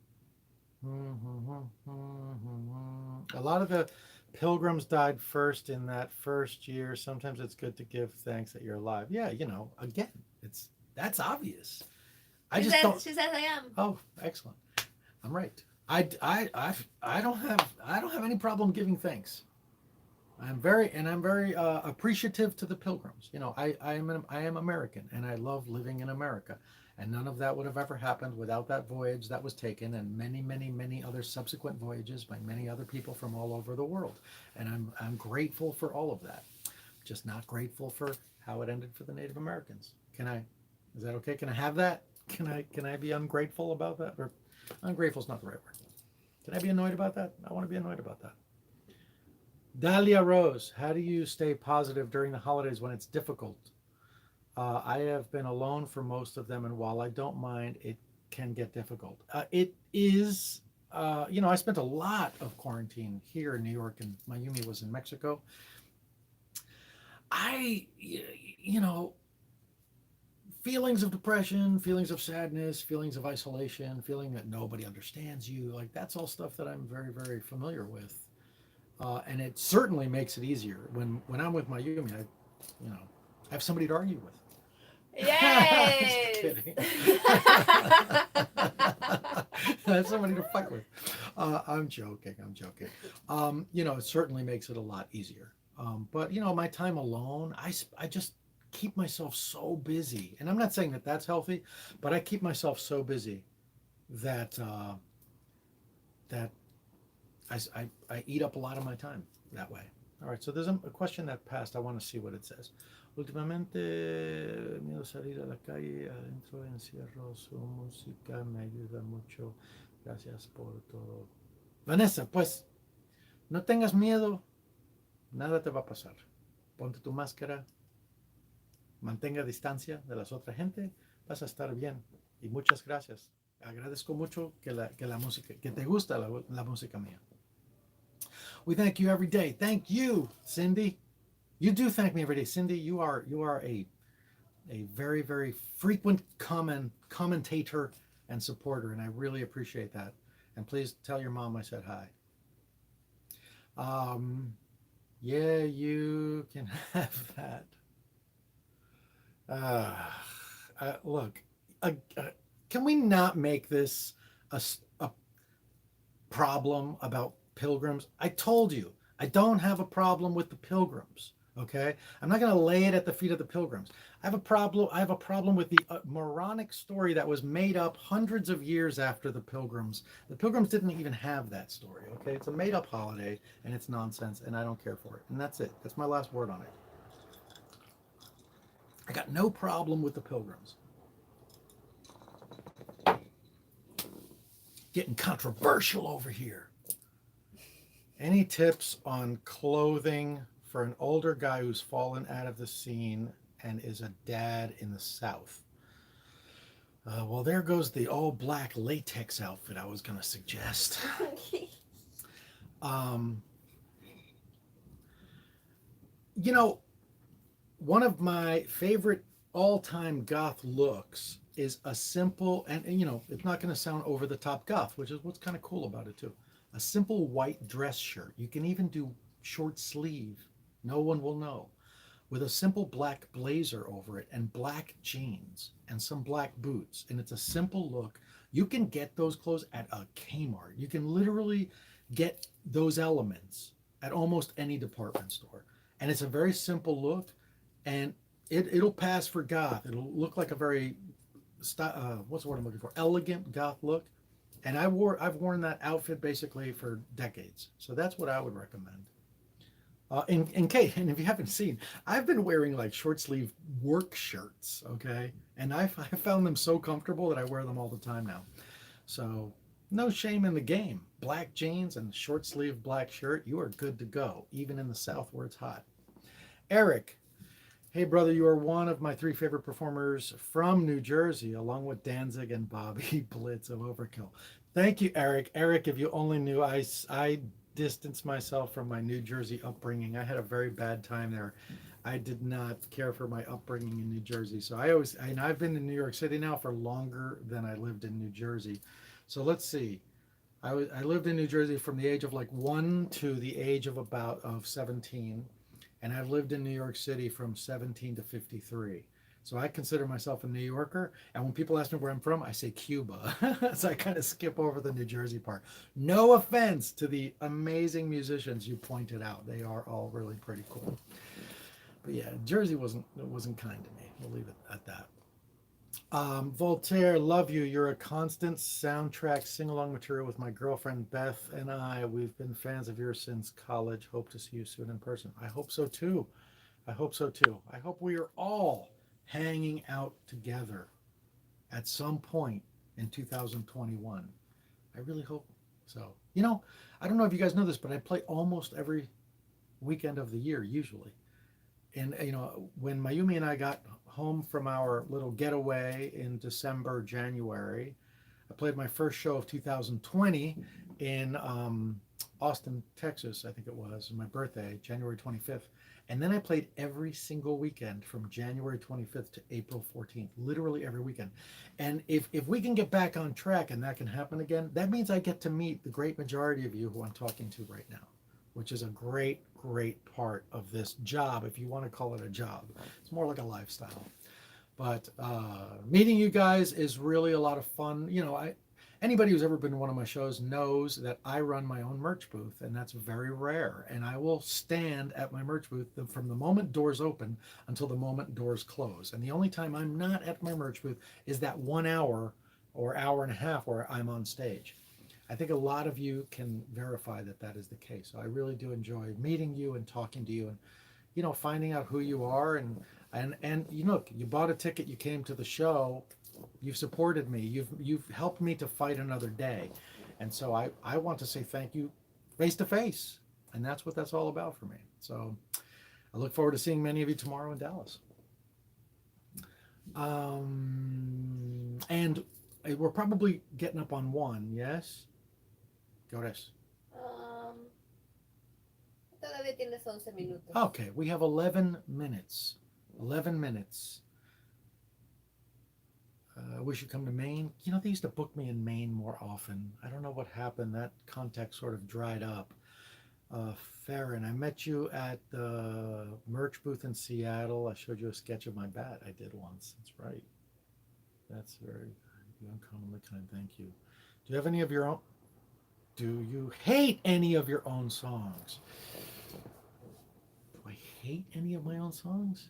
A lot of the pilgrims died first in that first year. Sometimes it's good to give thanks that you're alive. Yeah, again, that's obvious. I just don't. She says I am. Oh, excellent. I'm right. I don't have any problem giving thanks. I'm very appreciative to the pilgrims. I am American, and I love living in America. And none of that would have ever happened without that voyage that was taken, and many, many, many other subsequent voyages by many other people from all over the world. And I'm grateful for all of that. Just not grateful for how it ended for the Native Americans. Is that okay? Can I have that? Can I be ungrateful about that? Or ungrateful is not the right word. Can I be annoyed about that? I want to be annoyed about that. Dahlia Rose, how do you stay positive during the holidays when it's difficult? I have been alone for most of them, and while I don't mind, it can get difficult. It is, I spent a lot of quarantine here in New York, and Mayumi was in Mexico. Feelings of depression, feelings of sadness, feelings of isolation, feeling that nobody understands you, like that's all stuff that I'm very, very familiar with. And it certainly makes it easier when I'm with Mayumi. I have somebody to argue with. Yes. Just kidding. I have somebody to fight with. I'm joking. It certainly makes it a lot easier. But my time alone, I just keep myself so busy, and I'm not saying that that's healthy, but I keep myself so busy that that I eat up a lot of my time that way. All right, so there's a question that passed. I want to see what it says. Últimamente, miedo salir a la calle, adentro encierro, su música me ayuda mucho. Gracias por todo. Vanessa, pues, no tengas miedo, nada te va a pasar. Ponte tu máscara, mantenga distancia de las otras gente, vas a estar bien. Y muchas gracias. Agradezco mucho que la música, que te gusta la música mía. We thank you every day. Thank you, Cindy. You do thank me every day, Cindy. You are a very, very frequent commentator and supporter, and I really appreciate that. And please tell your mom I said hi. Yeah, you can have that. Look, can we not make this a problem about pilgrims? I told you, I don't have a problem with the pilgrims. Okay, I'm not going to lay it at the feet of the pilgrims. I have a problem with the moronic story that was made up hundreds of years after the pilgrims. The pilgrims didn't even have that story. Okay, it's a made-up holiday, and it's nonsense, and I don't care for it. And that's it. That's my last word on it. I got no problem with the pilgrims. Getting controversial over here. Any tips on clothing for an older guy who's fallen out of the scene and is a dad in the South? Well, there goes the all black latex outfit I was going to suggest. One of my favorite all-time goth looks is a simple, and it's not going to sound over the top goth, which is what's kind of cool about it too. A simple white dress shirt. You can even do short sleeve. No one will know. With a simple black blazer over it and black jeans and some black boots. And it's a simple look. You can get those clothes at a Kmart. You can literally get those elements at almost any department store. And it's a very simple look, and it'll pass for goth. It'll look like a very what's the word I'm looking for? Elegant goth look. And I've worn that outfit basically for decades. So that's what I would recommend. In case, and if you haven't seen, I've been wearing like short sleeve work shirts, okay? And I found them so comfortable that I wear them all the time now. So no shame in the game. Black jeans and short sleeve black shirt, you are good to go, even in the South where it's hot. Eric, hey brother, you are one of my 3 favorite performers from New Jersey, along with Danzig and Bobby Blitz of Overkill. Thank you, Eric. Eric, if you only knew, I distance myself from my New Jersey upbringing. I had a very bad time there. I did not care for my upbringing in New Jersey. So I've been in New York City now for longer than I lived in New Jersey. So let's see. I lived in New Jersey from the age of like 1 to the age of about 17. And I've lived in New York City from 17 to 53. So I consider myself a New Yorker. And when people ask me where I'm from, I say Cuba. So I kind of skip over the New Jersey part. No offense to the amazing musicians you pointed out. They are all really pretty cool. But yeah, Jersey wasn't kind to me. We'll leave it at that. Voltaire, love you. You're a constant soundtrack sing-along material with my girlfriend Beth and I. We've been fans of yours since college. Hope to see you soon in person. I hope so too. I hope so too. I hope we are all hanging out together at some point in 2021. I really hope so. I don't know if you guys know this, but I play almost every weekend of the year usually. And when Mayumi and I got home from our little getaway in December, January, I played my first show of 2020 in Austin, Texas, I think it was, my birthday, January 25th. And then I played every single weekend from January 25th to April 14th, literally every weekend. And if we can get back on track and that can happen again, that means I get to meet the great majority of you who I'm talking to right now, which is a great, great part of this job, if you want to call it a job. It's more like a lifestyle. But meeting you guys is really a lot of fun. Anybody who's ever been to one of my shows knows that I run my own merch booth, and that's very rare. And I will stand at my merch booth from the moment doors open until the moment doors close. And the only time I'm not at my merch booth is that 1 hour or hour and a half where I'm on stage. I think a lot of you can verify that that is the case. So I really do enjoy meeting you and talking to you and, finding out who you are. And you bought a ticket, you came to the show, you've supported me, you've helped me to fight another day. And so I want to say thank you face to face. And that's what that's all about for me. So I look forward to seeing many of you tomorrow in Dallas. And we're probably getting up on 1, yes? Gores. Todavía tienes 11 minutos. Okay, we have 11 minutes. 11 minutes. We should come to Maine. They used to book me in Maine more often. I don't know what happened. That contact sort of dried up. Farron, I met you at the merch booth in Seattle. I showed you a sketch of my bat I did once. That's right. That's very uncommonly kind. Thank you. Do you have any of your own? Do you hate any of your own songs? Do I hate any of my own songs?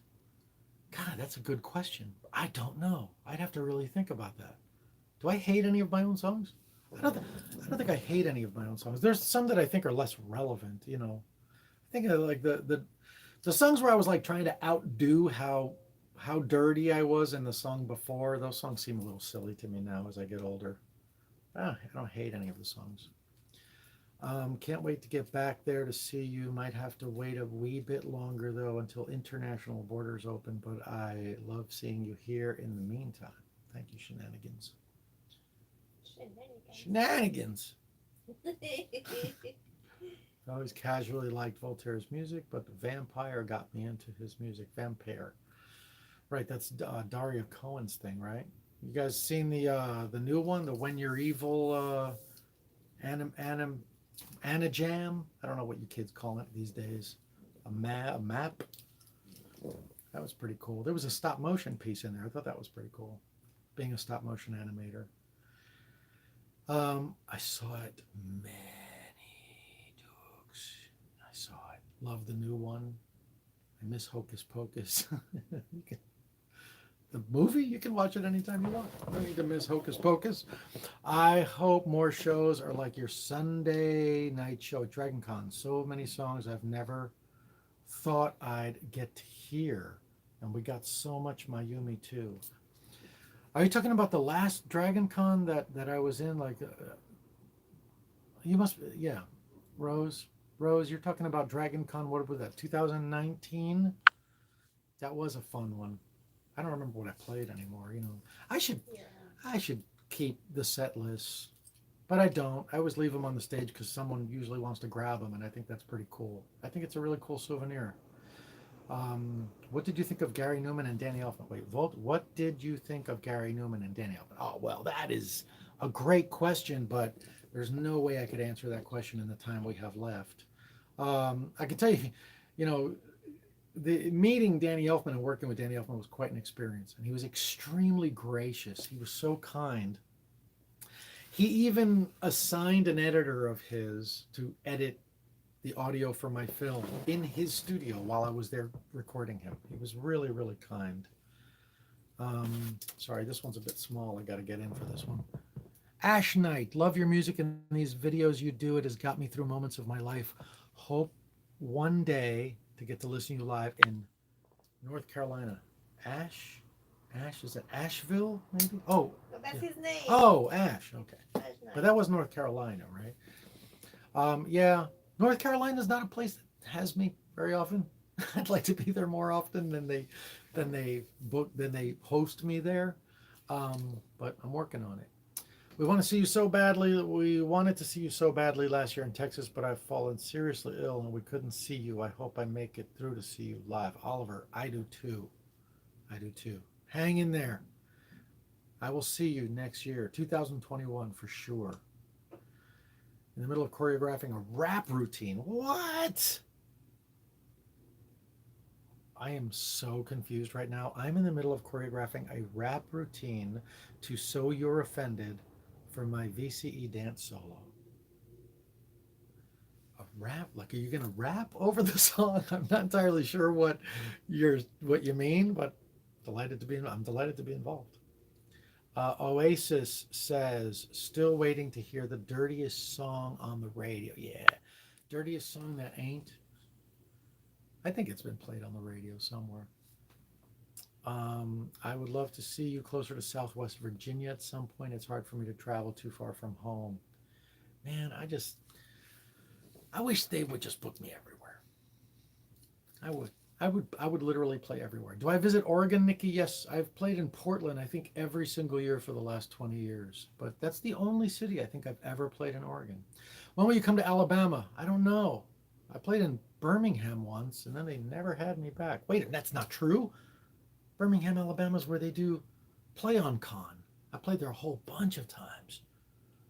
God, that's a good question. I don't know. I'd have to really think about that. Do I hate any of my own songs? I don't think I hate any of my own songs. There's some that I think are less relevant. I think like the songs where I was like trying to outdo how dirty I was in the song before. Those songs seem a little silly to me now as I get older. I don't hate any of the songs. Can't wait to get back there to see you. Might have to wait a wee bit longer though until international borders open, but I love seeing you here in the meantime. Thank you, Shenanigans. Shenanigans. I always casually liked Voltaire's music, but the vampire got me into his music. Vampire. Right, that's Daria Cohen's thing, right? You guys seen the new one, the When You're Evil anim Anajam? I don't know what you kids call it these days. A map. That was pretty cool. There was a stop motion piece in there. I thought that was pretty cool. Being a stop motion animator. I saw it many times. I saw it. Love the new one. I miss Hocus Pocus. The movie, you can watch it anytime you want. You don't need to miss Hocus Pocus. I hope more shows are like your Sunday night show at Dragon Con. So many songs I've never thought I'd get to hear. And we got so much Mayumi too. Are you talking about the last Dragon Con that I was in? Like, you must, yeah. Rose, you're talking about Dragon Con, what was that, 2019? That was a fun one. I don't remember what I played anymore. You know, I should keep the set lists, but I don't. I always leave them on the stage because someone usually wants to grab them, and I think that's pretty cool. I think it's a really cool souvenir. What did you think of Gary Newman and Danny Elfman? Wait, what did you think of Gary Newman and Danny Elfman? Oh, well, that is a great question, but there's no way I could answer that question in the time we have left. I can tell you, you know, the meeting Danny Elfman and working with Danny Elfman was quite an experience, and he was extremely gracious. He was so kind. He even assigned an editor of his to edit the audio for my film in his studio while I was there recording him. He was really, really kind. Sorry, this one's a bit small. I got to get in for this one. Ash Knight, love your music and these videos you do. It has got me through moments of my life. Hope one day to get to listen to you live in North Carolina. Ash, is it Asheville, maybe? Oh, No, that's his name. Oh, Ash, okay. Ash Knight. But that was North Carolina, right? Yeah, North Carolina is not a place that has me very often. I'd like to be there more often than they host me there. But I'm working on it. We want to see you so badly. We wanted to see you so badly last year in Texas, but I've fallen seriously ill and we couldn't see you. I hope I make it through to see you live. Oliver, I do too. I do too. Hang in there. I will see you next year, 2021 for sure. In the middle of choreographing a rap routine. What? I am so confused right now. I'm in the middle of choreographing a rap routine to So You're Offended for my VCE dance solo. A rap? Like, are you gonna rap over the song? I'm not entirely sure what you mean, but I'm delighted to be involved. Oasis says, still waiting to hear the dirtiest song on the radio. Yeah, dirtiest song that ain't. I think it's been played on the radio somewhere. I would love to see you closer to Southwest Virginia at some point. It's hard for me to travel too far from home. Man, I wish they would just book me everywhere. I would literally play everywhere. Do I visit Oregon, Nikki? Yes, I've played in Portland, I think, every single year for the last 20 years. But that's the only city I think I've ever played in Oregon. When will you come to Alabama? I don't know. I played in Birmingham once, and then they never had me back. Wait, that's not true. Birmingham, Alabama is where they do Play on Con. I played there a whole bunch of times.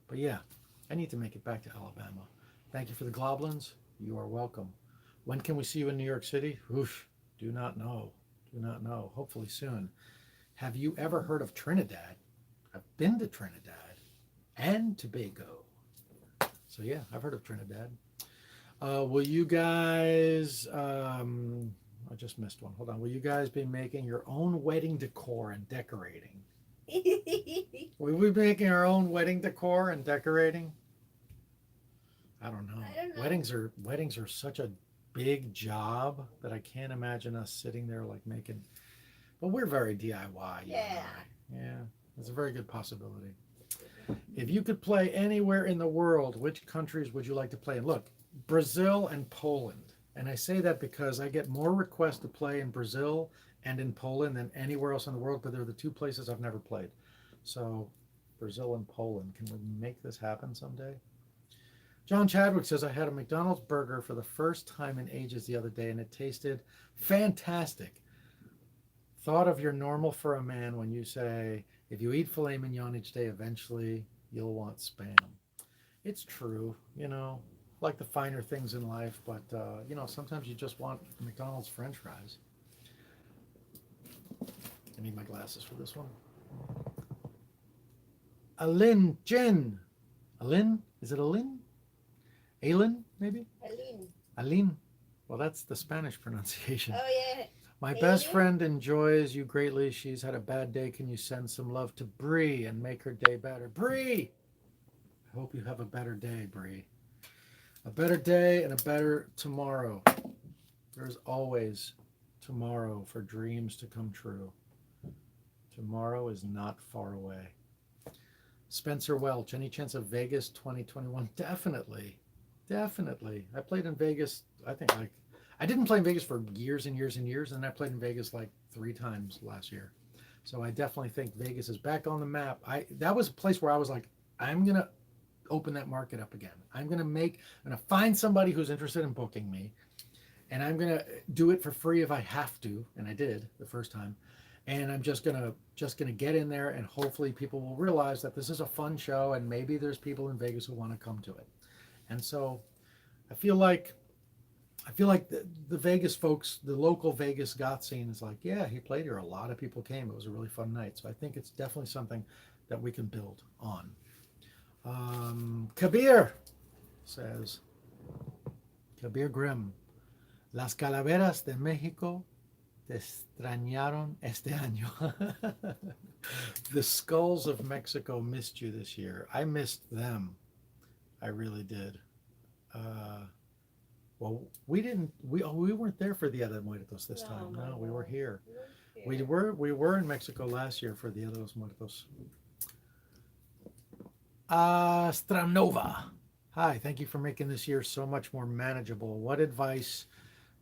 But yeah, I need to make it back to Alabama. Thank you for the Globlins. You are welcome. When can we see you in New York City? Oof, do not know. Do not know. Hopefully soon. Have you ever heard of Trinidad? I've been to Trinidad and Tobago. So yeah, I've heard of Trinidad. Will you guys, I just missed one. Hold on. Will you guys be making your own wedding decor and decorating? Will we be making our own wedding decor and decorating? I don't know. Weddings are such a big job that I can't imagine us sitting there like making. But we're very DIY. Yeah. Yeah, it's a very good possibility. If you could play anywhere in the world, which countries would you like to play in? Look, Brazil and Poland. And I say that because I get more requests to play in Brazil and in Poland than anywhere else in the world, but they're the two places I've never played. So Brazil and Poland, can we make this happen someday? John Chadwick says, I had a McDonald's burger for the first time in ages the other day, and it tasted fantastic. Thought of your normal for a man when you say, If you eat filet mignon each day, eventually you'll want spam. It's true, like the finer things in life, but sometimes you just want McDonald's French fries. I need my glasses for this one. Alin Jen. Alin? Is it Alin? Alin, maybe? Aline. Alin. Well, that's the Spanish pronunciation. Oh, yeah. My best Aline? friend enjoys you greatly. She's had a bad day. Can you send some love to Bree and make her day better? Bree! I hope you have a better day, Bree. A better day and a better tomorrow. There's always tomorrow for dreams to come true. Tomorrow is not far away. Spencer Welch, any chance of Vegas 2021? Definitely. Definitely. I played in Vegas, I think I didn't play in Vegas for years and years and years, and I played in Vegas like 3 times last year. So I definitely think Vegas is back on the map. That was a place where I was like, I'm gonna open that market up again. I'm gonna find somebody who's interested in booking me, and I'm gonna do it for free if I have to, and I did the first time. And I'm just gonna get in there, and hopefully people will realize that this is a fun show, and maybe there's people in Vegas who want to come to it. And so I feel like the Vegas folks, the local Vegas goth scene is like, yeah, he played here. A lot of people came. It was a really fun night. So I think it's definitely something that we can build on. Kabir says, Kabir Grimm, Las Calaveras de México te extrañaron este año. The skulls of Mexico missed you this year. I missed them. I really did. Well, we weren't there for Dia de Muertos this time. No, we were here. We were in Mexico last year for Dia de los Muertos. Stranova. Hi, thank you for making this year so much more manageable. What advice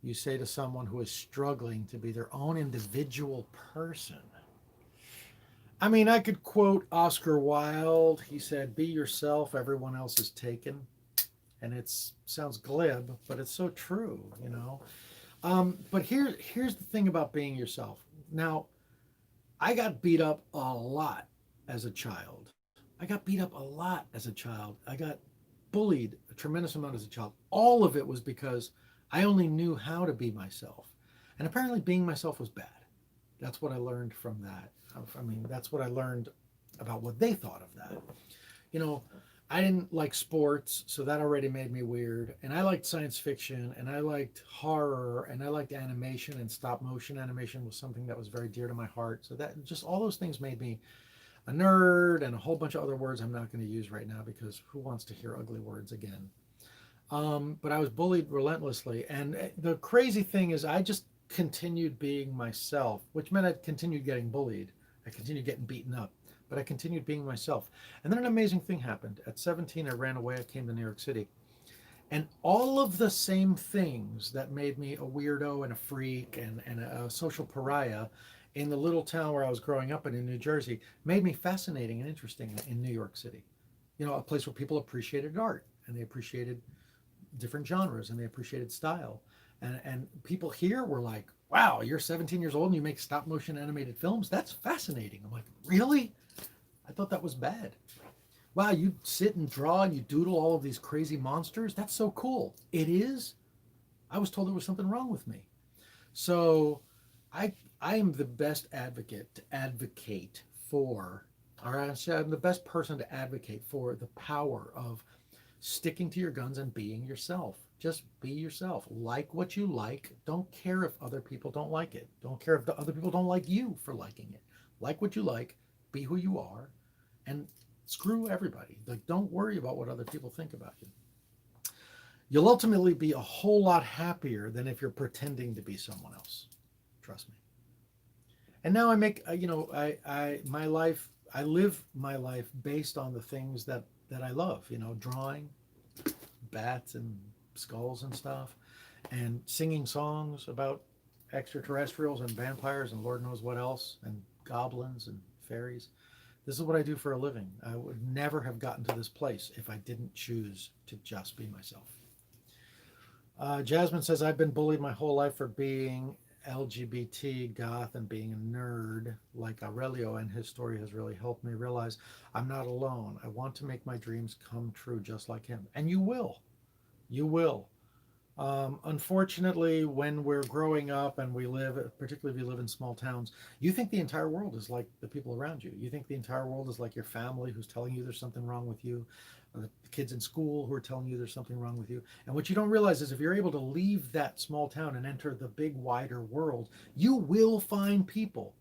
you say to someone who is struggling to be their own individual person? I mean, I could quote Oscar Wilde. He said, "Be yourself, everyone else is taken." And it sounds glib, but it's so true. But here's the thing about being yourself. Now, I got beat up a lot as a child. I got bullied a tremendous amount as a child. All of it was because I only knew how to be myself. And apparently being myself was bad. That's what I learned from that. I mean, that's what I learned about what they thought of that. I didn't like sports, so that already made me weird. And I liked science fiction, and I liked horror, and I liked animation, and stop motion animation was something that was very dear to my heart. So that just all those things made me a nerd, and a whole bunch of other words I'm not going to use right now because who wants to hear ugly words again? But I was bullied relentlessly. And the crazy thing is I just continued being myself, which meant I continued getting bullied. I continued getting beaten up, but I continued being myself. And then an amazing thing happened. At 17, I ran away. I came to New York City. And all of the same things that made me a weirdo and a freak and a social pariah in the little town where I was growing up in New Jersey made me fascinating and interesting in New York City. A place where people appreciated art and they appreciated different genres and they appreciated style. And people here were like, wow, you're 17 years old and you make stop motion animated films? That's fascinating. I'm like, really? I thought that was bad. Wow, you sit and draw and you doodle all of these crazy monsters? That's so cool. It is? I was told there was something wrong with me. So I am the best advocate to advocate for, or I say I'm the best person to advocate for the power of sticking to your guns and being yourself. Just be yourself. Like what you like. Don't care if other people don't like it. Don't care if the other people don't like you for liking it. Like what you like. Be who you are. And screw everybody. Like, don't worry about what other people think about you. You'll ultimately be a whole lot happier than if you're pretending to be someone else. Trust me. And now I make, I live my life based on the things that I love, drawing, bats and skulls and stuff, and singing songs about extraterrestrials and vampires and Lord knows what else, and goblins and fairies. This is what I do for a living. I would never have gotten to this place if I didn't choose to just be myself. Jasmine says, I've been bullied my whole life for being LGBT, goth, and being a nerd like Aurelio and his story has really helped me realize I'm not alone. I want to make my dreams come true just like him. And you will. You will. Unfortunately, when we're growing up and we live, particularly if you live in small towns, you think the entire world is like the people around you. You think the entire world is like your family who's telling you there's something wrong with you, or the kids in school who are telling you there's something wrong with you. And what you don't realize is if you're able to leave that small town and enter the big, wider world, you will find people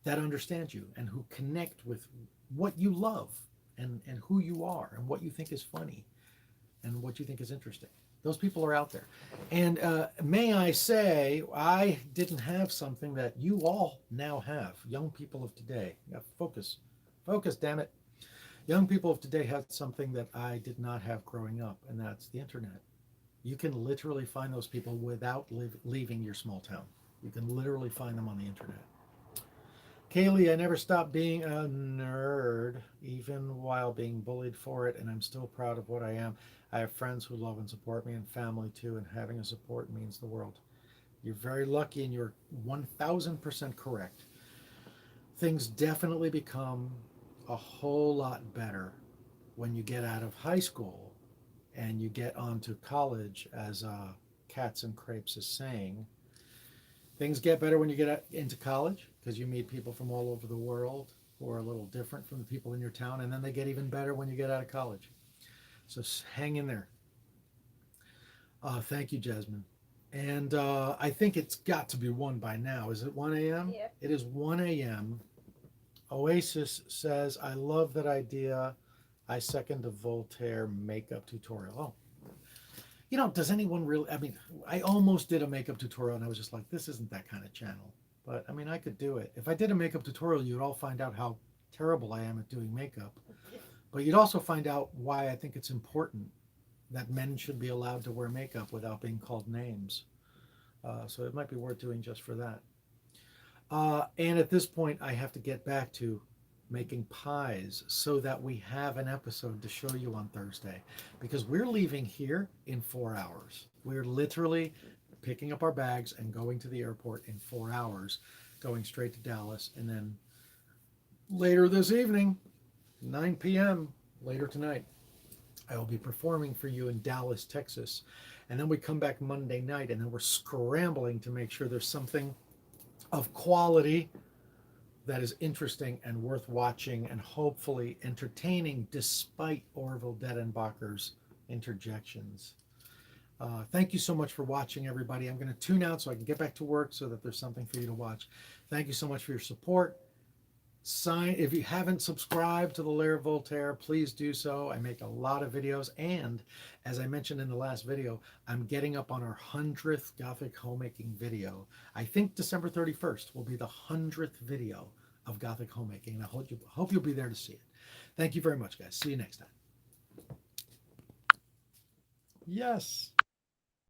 that understand you and who connect with what you love and who you are and what you think is funny and what you think is interesting. Those people are out there. And may I say, I didn't have something that you all now have, young people of today. Yeah, focus. Focus, damn it. Young people of today had something that I did not have growing up, and that's the internet. You can literally find those people without leaving your small town. You can literally find them on the internet. Kaylee, I never stopped being a nerd, even while being bullied for it, and I'm still proud of what I am. I have friends who love and support me and family too, and having a support means the world. You're very lucky and you're 1000% correct. Things definitely become a whole lot better when you get out of high school and you get onto college, as Cats and Crepes is saying. Things get better when you get into college because you meet people from all over the world who are a little different from the people in your town, and then they get even better when you get out of college. So hang in there. Thank you, Jasmine. And I think it's got to be 1 by now. Is it 1 a.m.? Yep. It is 1 a.m. Oasis says, I love that idea. I second the Voltaire makeup tutorial. Oh, does anyone really? I mean, I almost did a makeup tutorial and I was just like, this isn't that kind of channel. But I mean, I could do it. If I did a makeup tutorial, you'd all find out how terrible I am at doing makeup. But you'd also find out why I think it's important that men should be allowed to wear makeup without being called names. So it might be worth doing just for that. And at this point, I have to get back to making pies so that we have an episode to show you on Thursday, because we're leaving here in 4 hours. We're literally picking up our bags and going to the airport in 4 hours, going straight to Dallas, and then later this evening, 9 p.m. later tonight, I will be performing for you in Dallas, Texas. And then we come back Monday night, and then we're scrambling to make sure there's something of quality that is interesting and worth watching and hopefully entertaining despite Orville Dedenbacher's interjections. Thank you so much for watching, everybody. I'm going to tune out so I can get back to work so that there's something for you to watch. Thank you so much for your support. If you haven't subscribed to the Lair Voltaire, please do so. I make a lot of videos, and as I mentioned in the last video, I'm getting up on our 100th Gothic Homemaking video. I think December 31st will be the 100th video of Gothic Homemaking, and I hope you'll be there to see it. Thank you very much, guys. See you next time. Yes.